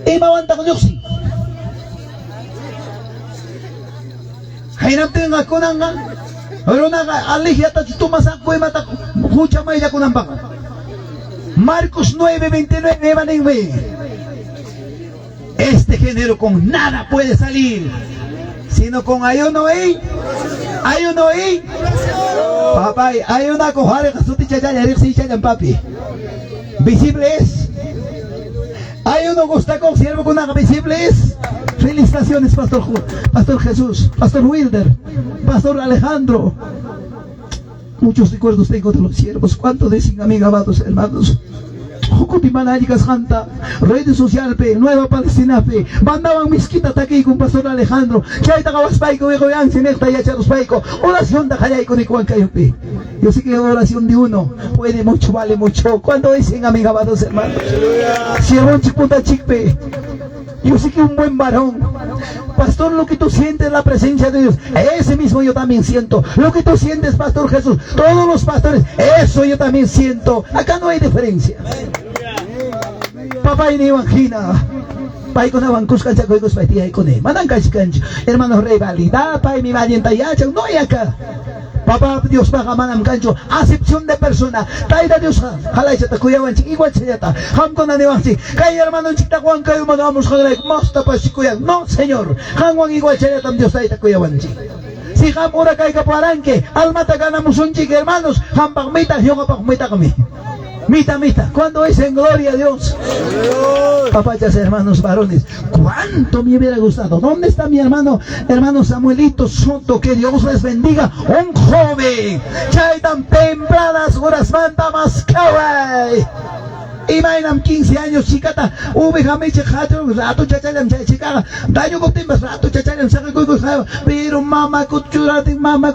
y me manda con yoxi. Hainam tenga con anga, pero naga aligiata chutuma y mata mucha maya con ambaka. Marcos 9:29, este género con nada puede salir, sino con ayuno y Ayuno y papá, hay una cojara que su ticha ya le dice papi. Visible es. Hay uno gusta con siervo con una visible es. Felicitaciones, Pastor Jesús, Pastor Wilder, Pastor Alejandro. Muchos recuerdos tengo de los siervos. ¿Cuánto dicen, amados hermanos? Redes sociales, Nueva Palestina, mandaban misquita aquí con Pastor Alejandro. Oración de Jayaico ni Cuancayope. Yo sé que la oración de uno puede mucho, vale mucho. ¿Cuánto dicen, amados hermanos? Siervo chipunta chicpe. Yo sé que un buen varón, pastor, lo que tú sientes es la presencia de Dios. Ese mismo yo también siento. Lo que tú sientes, Pastor Jesús, todos los pastores, eso yo también siento. Acá no hay diferencia. Papá y ni imagina. Pai con abancus cancha coicos paitía y con él. Mandan cancha. Hermanos rivalidad, pai mi valienta yacha, no hay acá. Papá Dios paga manam cancho, acepción de persona. Taida Dios jalai chata kuyawan chik igual chayata. Ham con anewan chik. Kay hermano chik Juan kayo manamos jalai mosta pa chikuyan. No, Señor. Hanwan igual chayata Dios taida kuyawan chik. Si ham ora kay kaparanque, almata ganamos un chik hermanos, ham pagmita, yoga pagmita kami. Mita, ¿cuándo es en gloria a Dios? Papachas, hermanos varones, ¿cuánto me hubiera gustado? ¿Dónde está mi hermano Samuelito Soto? Que Dios les bendiga. Un joven, chay tan tempranas horas manta más kawai. Y mainam 15 años, chicata, ubejame chejato, rato chachalam chicaga, daño con timbas, rato chachalam, saca coico, pero mamá cuchurate, mamá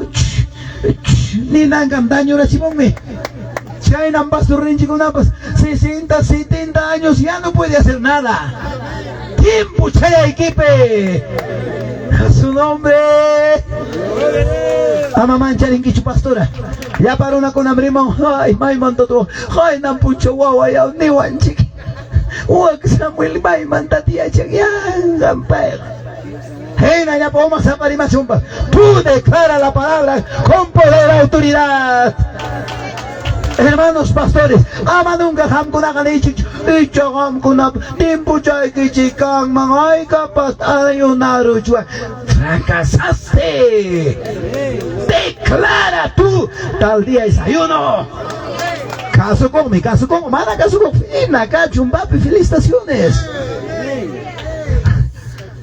ni nangam, daño rachibonme. Chay nambas tu renchi con ambas 60, 70 años, ya no puede hacer nada. Tiempo, chay equipe. A su nombre. Amaman charinquichu pastora. Ya para una con amrimón. Ay, may mantoto. Ay, nampucho guau, ya ni wanchik. Uak Samuel may mantatia chagyan gampay. Hey, ya podemos zapar más chumpas. Tú declara la palabra con poder y autoridad. Hermanos pastores, amanunga ham kuna kanichik, ichagam kuna tiempo chay kichikang mangay kapat ayunaru chua. Fracasaste. Declara tú, tal día es ayuno. Caso con mana caso con fina, cachumbapi, felicitaciones.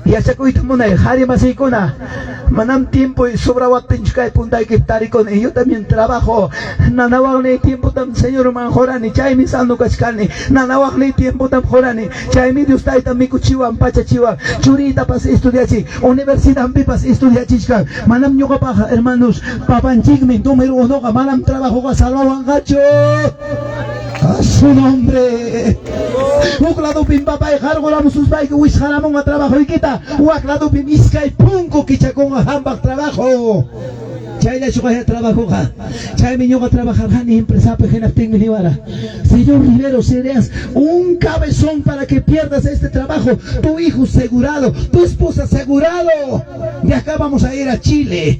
Y a chacuito muna, hari masikuna. Manam tiempo y sobra watinchkai punta que estar con ellos también trabajo. Nanawag ni tiempo tam Señor manjorani, chay mi sando kachkani. Nanawag ni tiempo tam jorani, chay mi Dios tai tam mi kuchiwan pachachiwan. Churita pas estudiachi, universidad pipas estudiachichka. Manam nyoka paja hermanos, papanchigmi número 1 ka manam trabajo ka salvawan gacho. A su nombre. Uklado pim papay jargolamos sus bike wis jaramon a trabajo y quita. Uklado pim iskay punko kichakon a hambak trabajo. Chay la chuka trabajo ka. Chay mi ñoka trabajar hani empresa pejenafting miliwara. Señor Rivero, serías un cabezón para que pierdas este trabajo. Tu hijo asegurado, tu esposa asegurado. Y acá vamos a ir a Chile.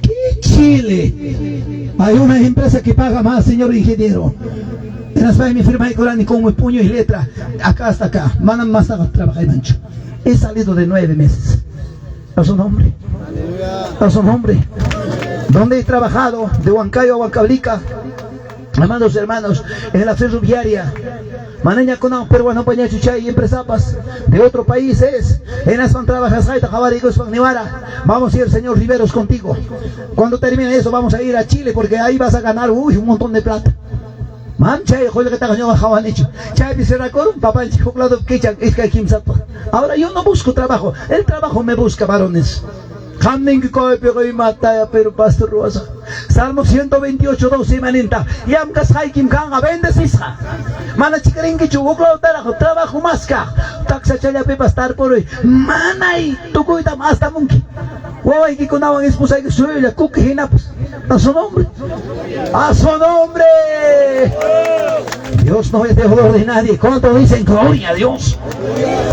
¿Qué Chile? Hay una empresa que paga más, señor ingeniero. En las mi firma de Corán y con mi puño y letra, acá hasta acá, mandan más a trabajar y mancho. He salido de 9 meses. A su nombre. A su nombre. ¿Dónde he trabajado? De Huancayo a Huancablica. Amados hermanos, en la ferroviaria. Manaña con un peruano paña chuchay y empresapas de otro país es. En las trabajas jaita jabarigos Niwara. Vamos a ir, señor Riveros, contigo. Cuando termine eso vamos a ir a Chile porque ahí vas a ganar un montón de plata. Ahora yo no busco trabajo, el trabajo me busca, varones. Pero pastor Rosa, Salmo 128, 12 manenta. Yam kasay kim kanga bendesisha. Mana chikarin que chubuklo trabajo más ka. Taxa chaya pe pastar por hoy. Manay tukuita más tamunki. Huawei que kunawan esposa que suya kuki hinapus. A su nombre. A su nombre. Dios no es deudor de nadie. ¿Cuánto dicen gloria a Dios?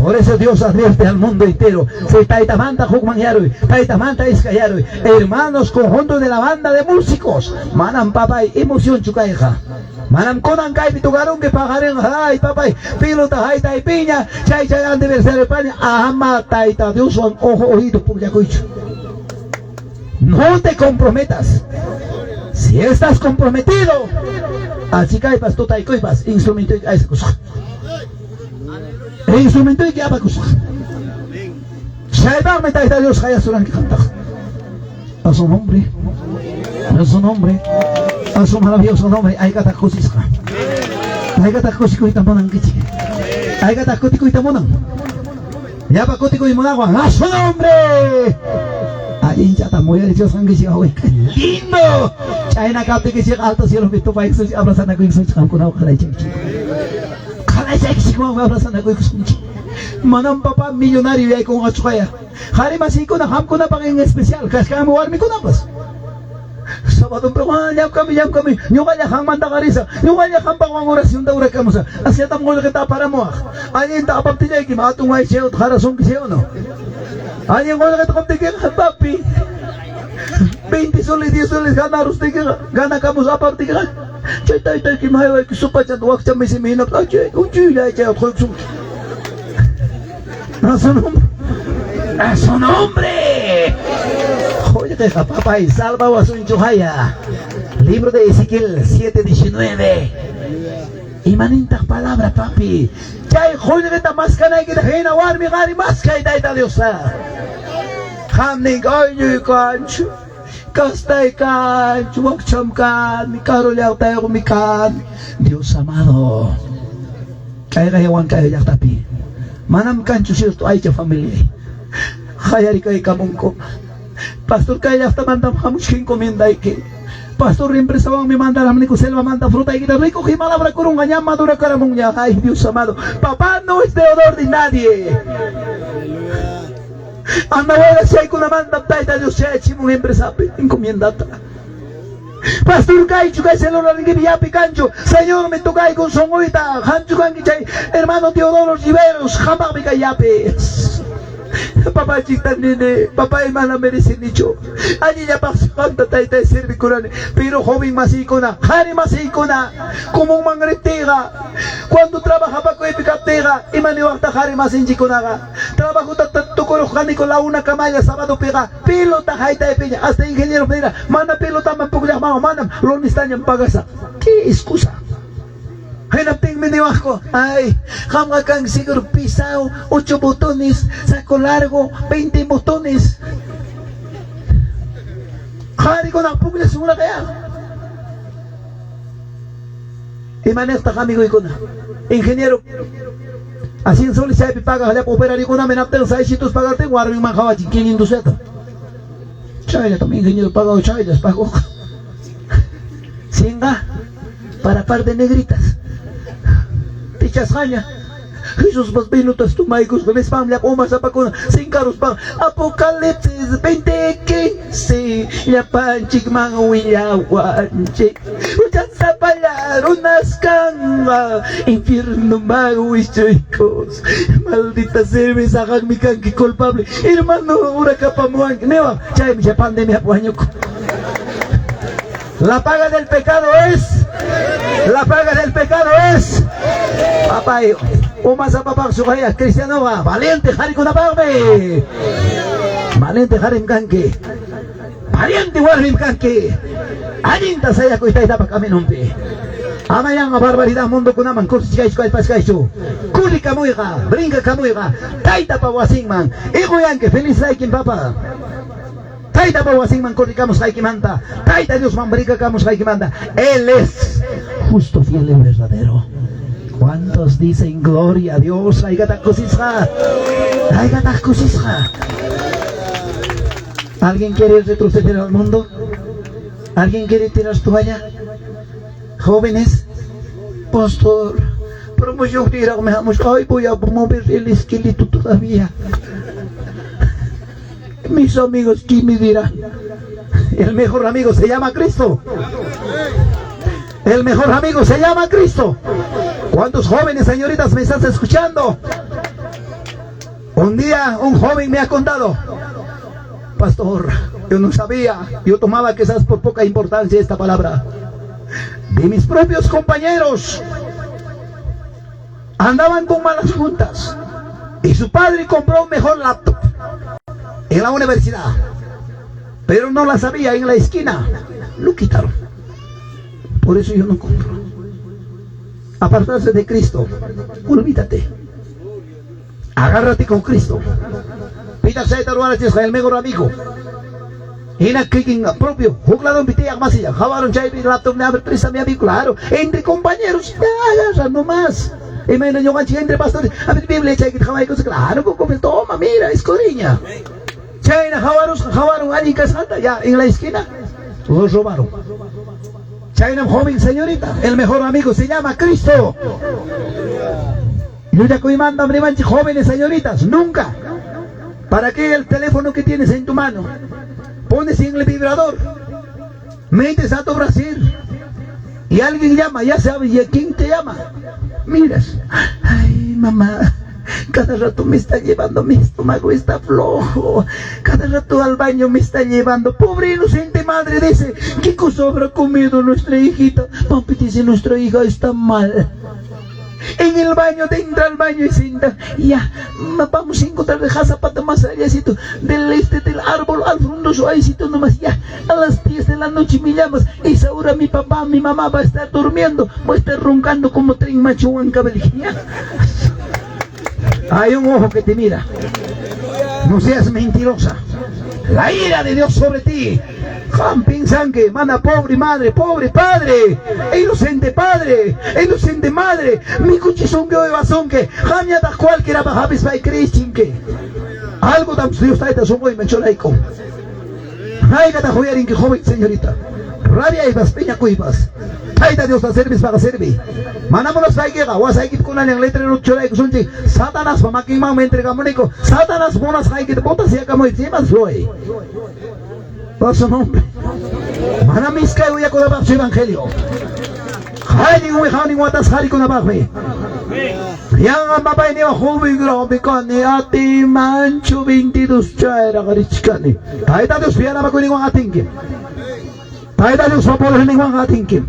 Por eso Dios advierte al mundo entero. Se taitamanta jukmanyaru, taitamanta iskayaru. Hermanos, conjunto de la banda de músicos. Manam papay, emoción chucaeja. Manam konan kai pitugaron que pagaren ay papay. Pilota hay tai piña, chay chay aniversario España. Ama taita Dios son ojo oído por yacuicho. No te comprometas. Si estás comprometido, así que vas tú taiko y vas instrumento y ese cosa. Instrumento y que apa cosa. Shaibang me taita Dios haya suran que canta. A su nombre, a su nombre, a su maravilloso nombre. Hay kata kusisca. Hay kata kusiko itamonan kichi. Hay kata kutiko itamonan. Ya pa kutiko itamonan. A su nombre. Ahí ya está muy delicioso que se oye. ¡Qué lindo! China capte que llega alto cielo que tú vas a abrazar a Cristo con una hoja de chico. Cada chico me abrazan a Cristo. Manam papá millonario y hay con ocho ya. Hari masih ko na ham ko na pang en especial. Kasi mo warmi ko na pas. Sabado pero yam kami. Yung kanya hang manda karisa. Yung kanya hang pang orasyon daw rekamo sa. Asya tam ko kita para mo. Ayin ta kapag tinay ki matong ay siya harasong ki siya no. Ayan ko na kapag tigil papi 20 soles 10 soles gana arus tigil gana kamu sa apar tigil chay tay kimahay ki supa chan wak chan may siminap chay uji lai chay at khoy a su nombre oye que papá y salva a su enchuhaya libro de Ezequiel 7:19 Imanintak palabra papi. Chay joya kita mas kanay kita hina warmi gari mas kay daita Dios sa. Hamning oy kanchu. Kastay kanchu wakcham kan. Karolyaw tayo kumikan. Dios amado. Kaya kayawan kayo yak tapi. Manam kanchu siya to ay cha familia. Hayari kay kamungko. Pastor kaya yak tamandam hamushkin komenday ke. Pastor Rimpresawang me manda ramni ko selva manda fruta y kita rico que malabra kurung kanya madura karamunya. Ay Dios amado, papá no es deudor de nadie. Anda wala siya ko naman taptay Dios siya chimong empresapi encomiendata. Pastor kay chukay selora ringi biyapi kancho. Señor me tocay con songuita. Hancho kan kichay hermano Teodoro Riveros jamás me kayapi. Papá chiktan nene, papá hermana merece nicho. Allí ya pasó tanta taita de servicurane, pero joven masico na, jari masico na, como un mangretega. Cuando trabajaba con epicatega, y maniwakta jari masinchico naga. Trabajo tanto corojani con la una camaya, sábado pega, pelota jaita de peña, hasta ingeniero pedira, manda pelota man poco llamado, manda, lo nistañan pagasa. ¿Qué excusa? Hanapting miniwako, ay, kama kang siguro pisaw, 8 botones, saco largo, 20 botones. Hari ko na pugla sumula kaya. Imanesta kami ko na. Ingeniero. Asin soli siya ipipaga, halap operari ko na, menapten sa isitos pagarte, warming mga kawajin, 500 ito. Chaya, tamang ingeniero pagaw, chaya, pago. Singa, para par de negritas. Tichasanya Jesús mas minutos tumaykos con espamlia poma sa pakuna sin karos pang Apocalipsis 20:15 ya panchik mga wiyawanchik ujan sa palarunas kang infierno maguichoykos maldita serve sa kang mikang kikulpable hermano ura ka pamuan newa chay siya pandemia puanyok. La paga del pecado es papá, umas papá sukaya cristiano va valiente hari kuna parme valiente harim kanke valiente warim kanke alinta saya ko itay dapat kami numpi amayang barbaridad mundo kuna man kursi guys ko pas guys kuli kamuy ka brinca kamuy ka taita pa wasing man iko yan que feliz ay kin papa Taita pawasing man korikamos kay kimanta. Taita Dios mambrika kamos kay kimanta. Él es justo, fiel y verdadero. ¿Cuántos dicen gloria a Dios? Ay gatakusisha. Ay gatakusisha. ¿Alguien quiere retroceder al mundo? ¿Alguien quiere tirar toalla? Jóvenes, pastor, pero yo dirá, ay voy a mover el esqueleto todavía. Mis amigos, ¿quién me dirá? El mejor amigo se llama Cristo. El mejor amigo se llama Cristo. ¿Cuántos jóvenes, señoritas, me están escuchando? Un día un joven me ha contado, pastor, yo no sabía, yo tomaba quizás por poca importancia esta palabra. De mis propios compañeros andaban con malas juntas y su padre compró un mejor laptop en la universidad. pero no las había en la esquina, lo quitaron. Por eso yo no compro. Apartarse de Cristo, olvídate. Agárrate con Cristo. Pídase el mejor amigo. Ina clicking propio, juglador pitea más ya, jabaron chay laptop na prisa mi amigo, claro, entre compañeros, ya no más. Y me yo ganchi entre pastores, a ver Biblia chay que jamás cosas, claro, como toma, mira, escudriña. Chay na jabaron allí casada ya en la esquina, los robaron. Chay na joven señorita, el mejor amigo se llama Cristo. Yo ya que manda manchi jóvenes señoritas, nunca. ¿Para qué el teléfono que tienes en tu mano? Pones en el vibrador, metes a tu Brasil y alguien llama, ya sabes, ¿y quién te llama? Miras, ay mamá, cada rato me está llevando, mi estómago está flojo, cada rato al baño me está llevando, pobre inocente madre, dice, ¿qué cosa habrá comido nuestra hijita? Papi dice, nuestra hija está mal. En el baño, entra al baño y sienta, ya, vamos a encontrar de zapato más allá, del árbol al fondo, suavecito nomás, ya, a las 10 de la noche me llamas, esa hora mi papá, mi mamá va a estar durmiendo, va a estar roncando como tren macho huancabel, ya. Hay un ojo que te mira, no seas mentirosa, la ira de Dios sobre ti. Piensan que mana pobre madre, pobre padre, inocente padre, inocente madre, mi cuchizón que hoy son que, jamia da cualquiera bajabis by Christian que, algo tan Dios taita son muy mecholaiko. Ay, gata joyerin que joven señorita, rabia y vas peña cuivas, taita Dios ta servis para servir. Manámonos hay que gawas hay que con la letra no cholaiko son que, Satanás mamá que me entregamos nico, Satanás monas hay que te botas y acá muy encima soy. Por su nombre. Mana miska uya con el evangelio. Hay un mejani guatas hari con abajo. Yang mamá ni joven grande con ati mancho 22 chaira garichkani. Taita Dios piana ba kuning wang atingkim. Taita Dios papol ni wang atingkim.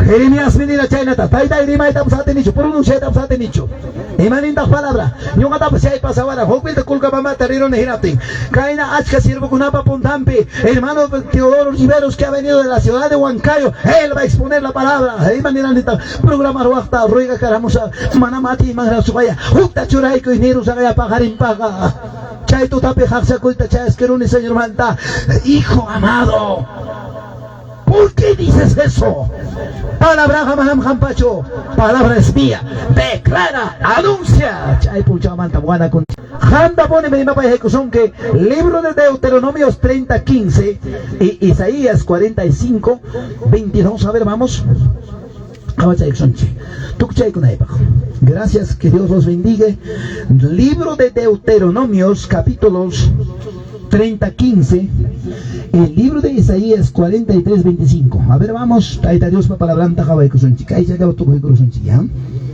Jeremías menina chainata. Taita irima ita pasate nicho. Pronuncia ita pasate nicho. Imaninta palabra. Yung atap siya ipasawara. Hukbil ta kulka pa matariro na hirating. Kaina achka sirvo kunapa puntampi. Hermano Teodoro Riveros que ha venido de la ciudad de Huancayo. Él va a exponer la palabra. Imaninta programa ruakta ruiga karamusa. Manamati mangra subaya. Hukta churaiko iniru sagaya pajarin paga. Chay tu tape haksa kulta chay eskeruni señor manta. Hijo amado. ¿Por qué dices eso? Palabra jamaham jampacho, palabra es mía, declara, anuncia. Chay pucha manta buena con Janda pone me mapa ejecución que libro de Deuteronomios 30:15 y Isaías 45:22. A ver, vamos. Gracias, que Dios los bendiga. Libro de Deuteronomios, capítulos 30:15. El libro de Isaías 43:25. A ver, vamos. Taita Dios para la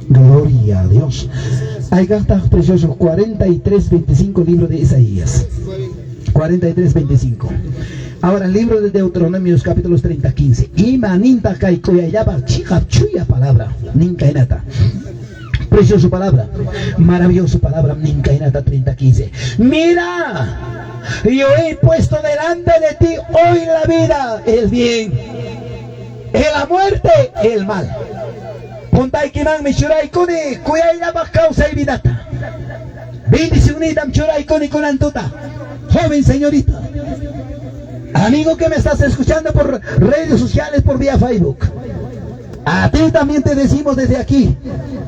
gloria a Dios. Ahí está precioso. 43:25, libro de Isaías. 43:25. Ahora el libro de Deuteronomios, capítulos 30:15. Imaninta kaikoya yaba chica chuya palabra. Ninkainata. Preciosa palabra, maravillosa palabra, Ninkainata 30:15. Mira, yo he puesto delante de ti hoy la vida, el bien, la muerte, el mal. Puntai kiman mishurai kuni, kuyaya ba causa y vidata. Bendicionidam churai kuni kunantuta. Joven señorita, amigo que me estás escuchando por redes sociales, por vía Facebook. A ti también te decimos desde aquí,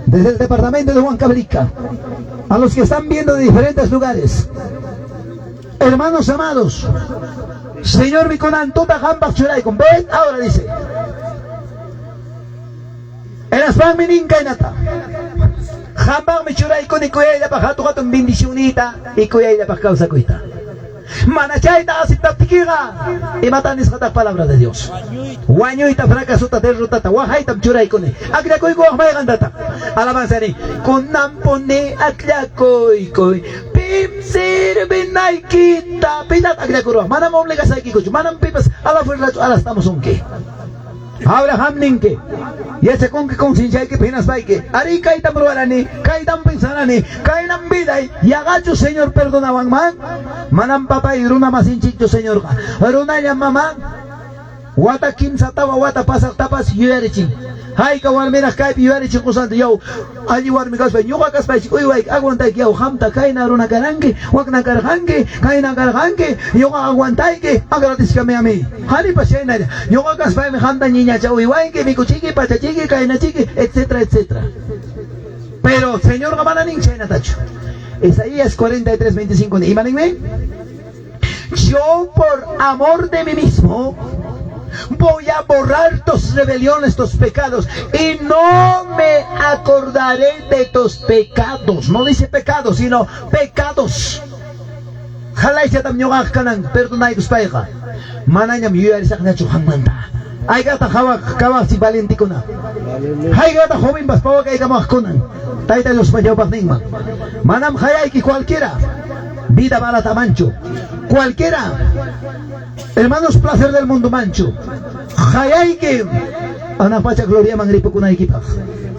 desde el departamento de Huancavelica, a los que están viendo de diferentes lugares, hermanos amados, Señor Miconan, Tuta Jambas Churaikon, ven ahora dice, en las pan mininkainata, Jambas Michuraikon y Kuyaya Pajatu Gatun bendicionita y Kuyaya Pajcausa Cuita. Manachaita asiptaptikiga y matanis katak palabra de Dios. Wañuita fracasuta derrotata, wahaitam churaikone. Akyakoy ko maygandata. Alabanza ni kunampone akyakoy koy. Pimsir binay kita. Pinat akyakuro. Manam obligasay kikucho. Manam pipas ala fuerza ala estamos unke. Abraham ninke. Ya se con que conciencia hay que penas baike. Ari kaitam ruarani, kaitam pensarani, kaitam viday. Y agacho Señor perdonaban man. Manam papá y runa más hinchicho Señor. Runa ya mamá. Wata kim satawa wata pasak tapas yuerichin. Hay que warmina kai yuerichin kusante yo. Allí warmi kaspa yuga kaspa uy wai aguanta que yo hamta kaina runa karangi, wakna karangi, kaina karangi, yuga aguantai que agratis kami ami. Hari pasena yuga kaspa mi hamta niña chau uy que mi kuchiki pachachiki kaina chiki etcétera etcétera. Pero Señor gamana nin chena tacho. Isaías 43:25. Imagínenme. Yo por amor de mí mismo voy a borrar tus rebeliones, tus pecados, y no me acordaré de tus pecados. No dice pecados, sino pecados. Jalay siya tam nyogak kanang perdonay tus paika. Mananyam yuyari sa kanya chuhang manta. Ay gata kawak si Valenti ko na. Ay gata joven bas pawag ay kamak kunan. Tayo los mayawak ningman. Manam hayay ki cualquiera. Vida barata mancho. Cualquiera. Hermanos, placer del mundo mancho. Hayayke. Anapacha gloria mangripo kuna equipa.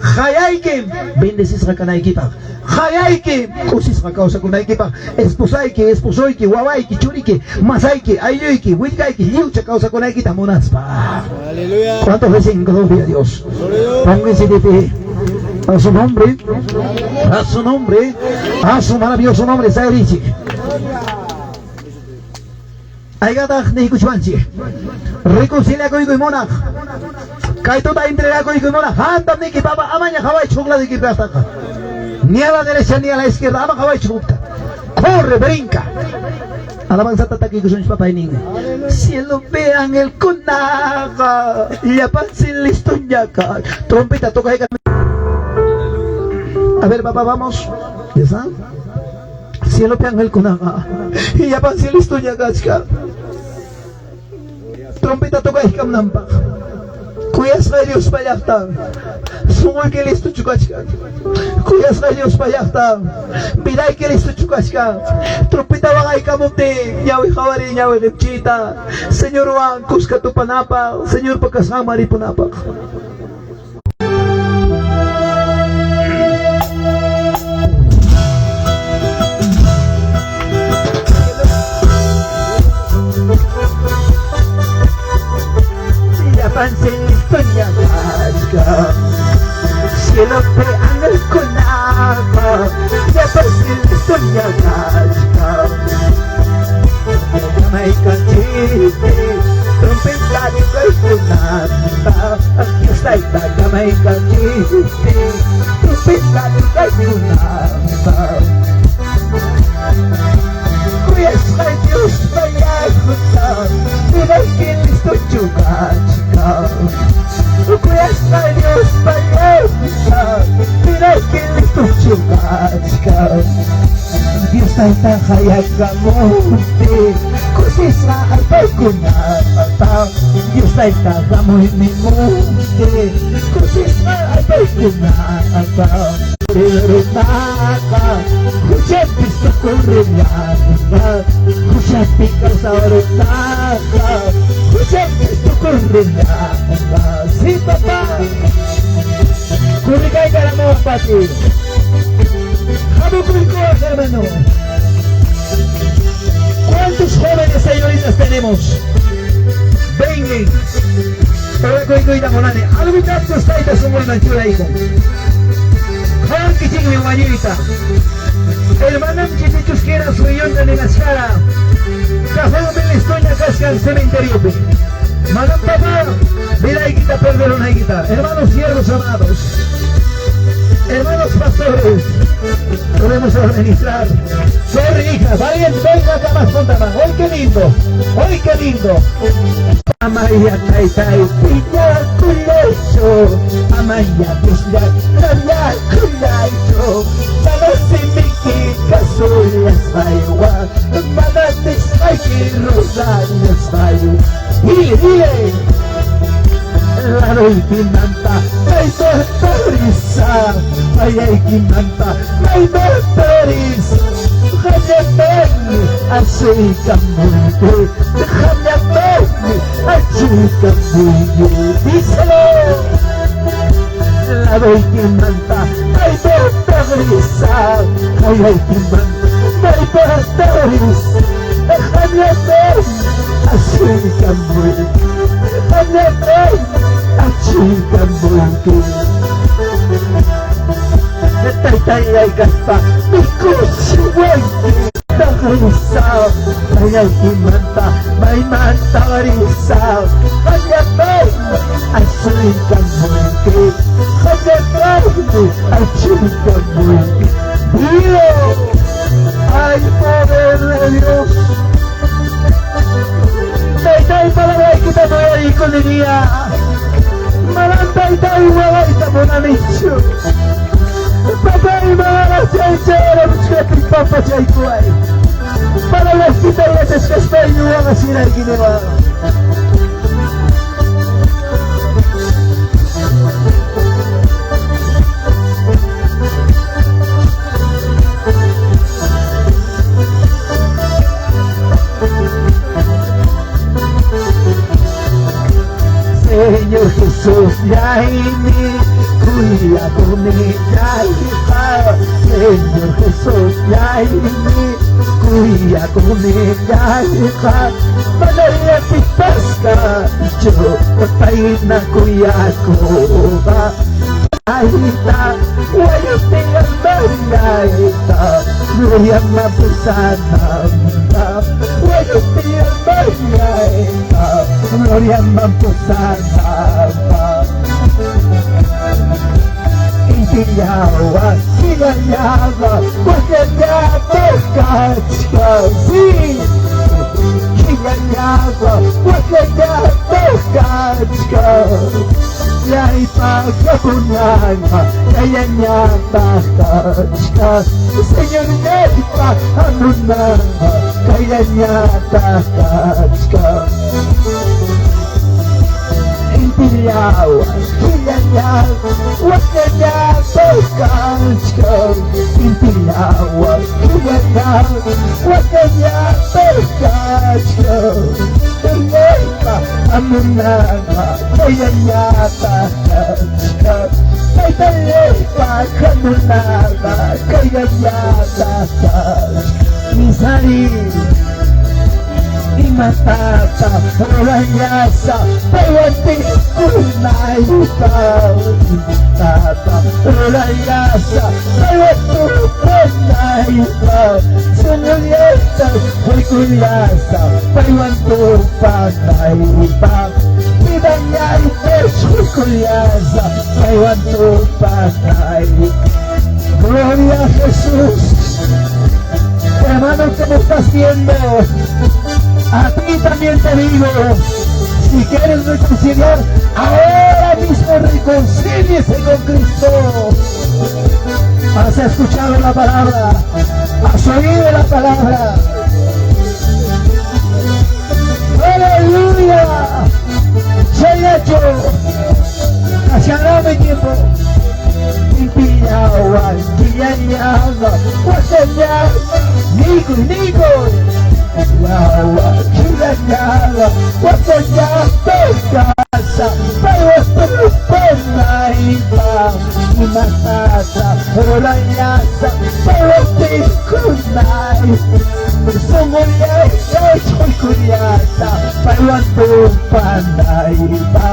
Hayayke. Bendecis ka na equipa. Hayayke. Kusis ka kausa kuna equipa. Esposayke, esposoyke, wawaike, churike, masayke, ayoyke, wilkayke, liucha kausa kuna equipa monaspa. Aleluya. ¿Cuántos veces en gloria a Dios? Pónganse de pie. A su nombre. A su nombre. A su maravilloso nombre. Sayrichik. Ay gata ni kuchwanchi. Reconcilia con Iguimona. Kaitota entrega con Iguimona. Handa ni que papa amaña Hawái chukla de que pasta. Ni a la derecha ni a la izquierda. Ama Hawái chukla. Corre, brinca. Alabanza tataki kusun papá y niña. Cielo vean el conaga. Y apansin listo ñaca. Trompeta toca. A ver papá, vamos. ¿Ya está? Cielo vean el conaga. Y apansin listo ñaca. Trompeta toca y camnampa. Kuyas radios payakta. Sungol que listo chukachka. Kuyas radios payakta. Biday que listo chukachka. Trompeta wangay kamuti. Yawi hawari, yawi rimchita. Señor Juan, kuska tu panapa. Señor pagkasamari punapa. Pansin listo niya gajka. Cielo vean el conaga. Ya pansin listo niya gajka. May kachite. Trompeta di kay kunata. Ang kisay taga may kachite. Trompeta di kay kunata. Kuyas kay Diyos mayagutan. Tunay kilisto chukachka. Kuyas kay Diyos mayagutan. Tunay kilisto chukachka. Diyos ay takayag kamuti. Kusis na alpay kunata. Diyos ay tagamoy ni muti. Kusis na alpay kunata. Rinaka, hujan pisto kurunaka, hujan pikar saurunaka, hujan pisto kurunaka. Si papa, kurigay ka lang mga pati. Habukul ko, hermano. ¿Cuántos jóvenes señoritas tenemos? 20. Pero ko ita mo na ni. Alam mo ka sa ita sumul ng chulay ko. Juan que sigue mi guayita. Hermanam chitichus que era su yonda de la escala. Café me listoña casca al cementerio. Manam papá, mira y quita perder una guita. Hermanos siervos amados. Hermanos pastores. Podemos administrar. Sorry hija, vayan, venga acá más contama. Hoy qué lindo. Hoy qué lindo. Amaya taitai piña kuleso. Amaya pisla kaya kuleso. Manasimiki kasulas baywa. Manatis ay kirosanyas bayo. Hili! Laro'y kinanta, may motorisa. Aya'y kinanta, may motorisa. Hanyaman, asoy kamuyo. Hanyaman, asoy kamuyo. Isalo! Adoy Kimanta, ay Bertagrisa, ay Kimanta, ay Bertagris, Hanyaten, Asing Kamul, Hanyaten, Asing Kamul. Nataytayay gasta, Mikusiway, Bertagrisa, ay Kimanta, may Mantagrisa, Hanyaten, Asing Kamul. Dios, hay poder de Dios. Tay palabra kita mo ay kuniya. Malantay tayo wala ita mo na nisyo. Patay mga kasensya, muskapit papasay ko ay. Palabra kita yatas kaspay niyo ang asinay ginawa. Señor Jesús, ya ini kuya kumi jaya. Señor Jesús, ya ini kuya kumi jaya. Madaya pipaska, yo patay na kuya ko. Ahita, wayute ang bayayita, luyang mapusanam ka. Wayute ang bayayita, luyang mapusanam ka. Intiyawa, sigayawa, waganyapa kachkazi. Sigayawa, waganyapa kachkazi. Yay pagkakunanga, kaya niya takachka. Señor Neripa, ano na, kaya niya takachka. Intiyawa, kaya niya, wag ka niya takachka. Intiyawa, kaya niya, wag ka niya takachka. Neripa, ano na, kaya niya takachka. Ay talepa, ano na, kaya niya takachka. Misari, imatata, oranyasa, pawati kunay ikaw. Imatata, oranyasa, pawati kunay ikaw. Sunyayasa, ay kulyasa, pawati kunay ikaw. Pidanyay, ay kulyasa, pawati kunay ikaw. Gloria a Jesús. Hermano que me estás viendo, a ti también te digo, si quieres reconciliar, ahora mismo reconcíliese con Cristo. Has escuchado la palabra, has oído la palabra. Aleluya, soy hecho, hacia mi tiempo. Impiyawan, kiyanyawa, wasanya, nigo, yawa, kiyanyawa, wasanya, pekasa, pawastupanaiba, imatasa, oranyasa, pawatikunai, sumuyasa, chikuryasa, pawastupanaiba,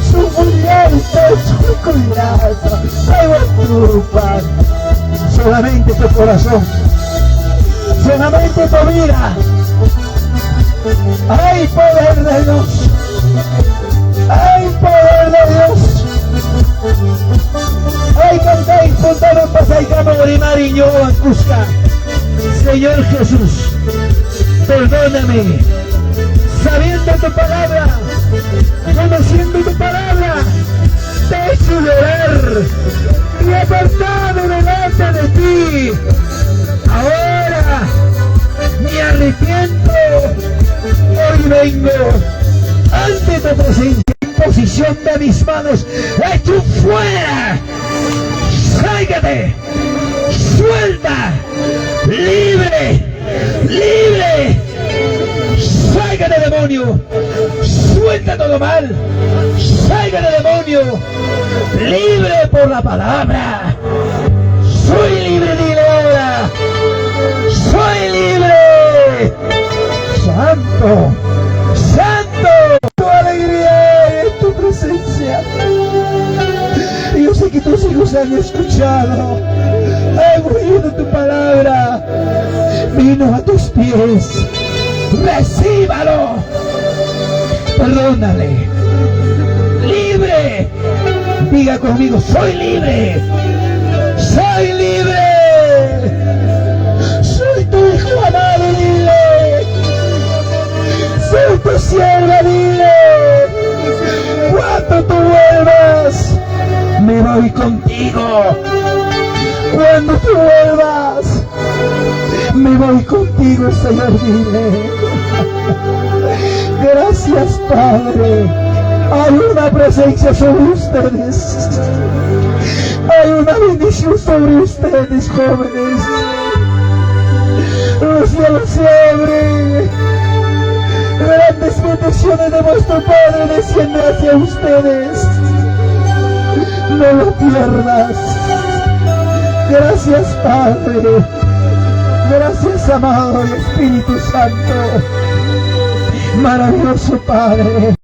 sumuyasa, chikuryasa, pawastupan. Solamente tu corazón, solamente tu vida. Hay poder de Dios, hay poder de Dios. Hay cantar y contar un pasaicano morimar y yo a Cusca. Señor Jesús, perdóname, sabiendo tu palabra, conociendo tu palabra, te he hecho llorar y apartado delante de ti. Ahora me arrepiento, hoy vengo ante tu presencia en posición de mis manos, hecho fuera, sáigate, suelta, libre, libre, sáigate demonio, suelta todo mal, sáigate demonio, libre por la palabra. Soy libre, dile ahora. Soy libre. Santo, santo, tu alegría en tu presencia. Yo sé que tus hijos han escuchado, han oído tu palabra, vino a tus pies, recíbalo, perdónale, libre, diga conmigo, soy libre, soy libre, soy tu hijo amado, dile, soy tu sierva, dile, cuando tú vuelvas, me voy contigo. Cuando tú vuelvas, me voy contigo, Señor, dile. Gracias, Padre. Hay una presencia sobre ustedes. Hay una bendición sobre ustedes, jóvenes. Los cielos se abren. Grandes bendiciones de vuestro Padre descienden hacia ustedes. No lo pierdas. Gracias, Padre. Gracias, amado Espíritu Santo. Maravilloso Padre.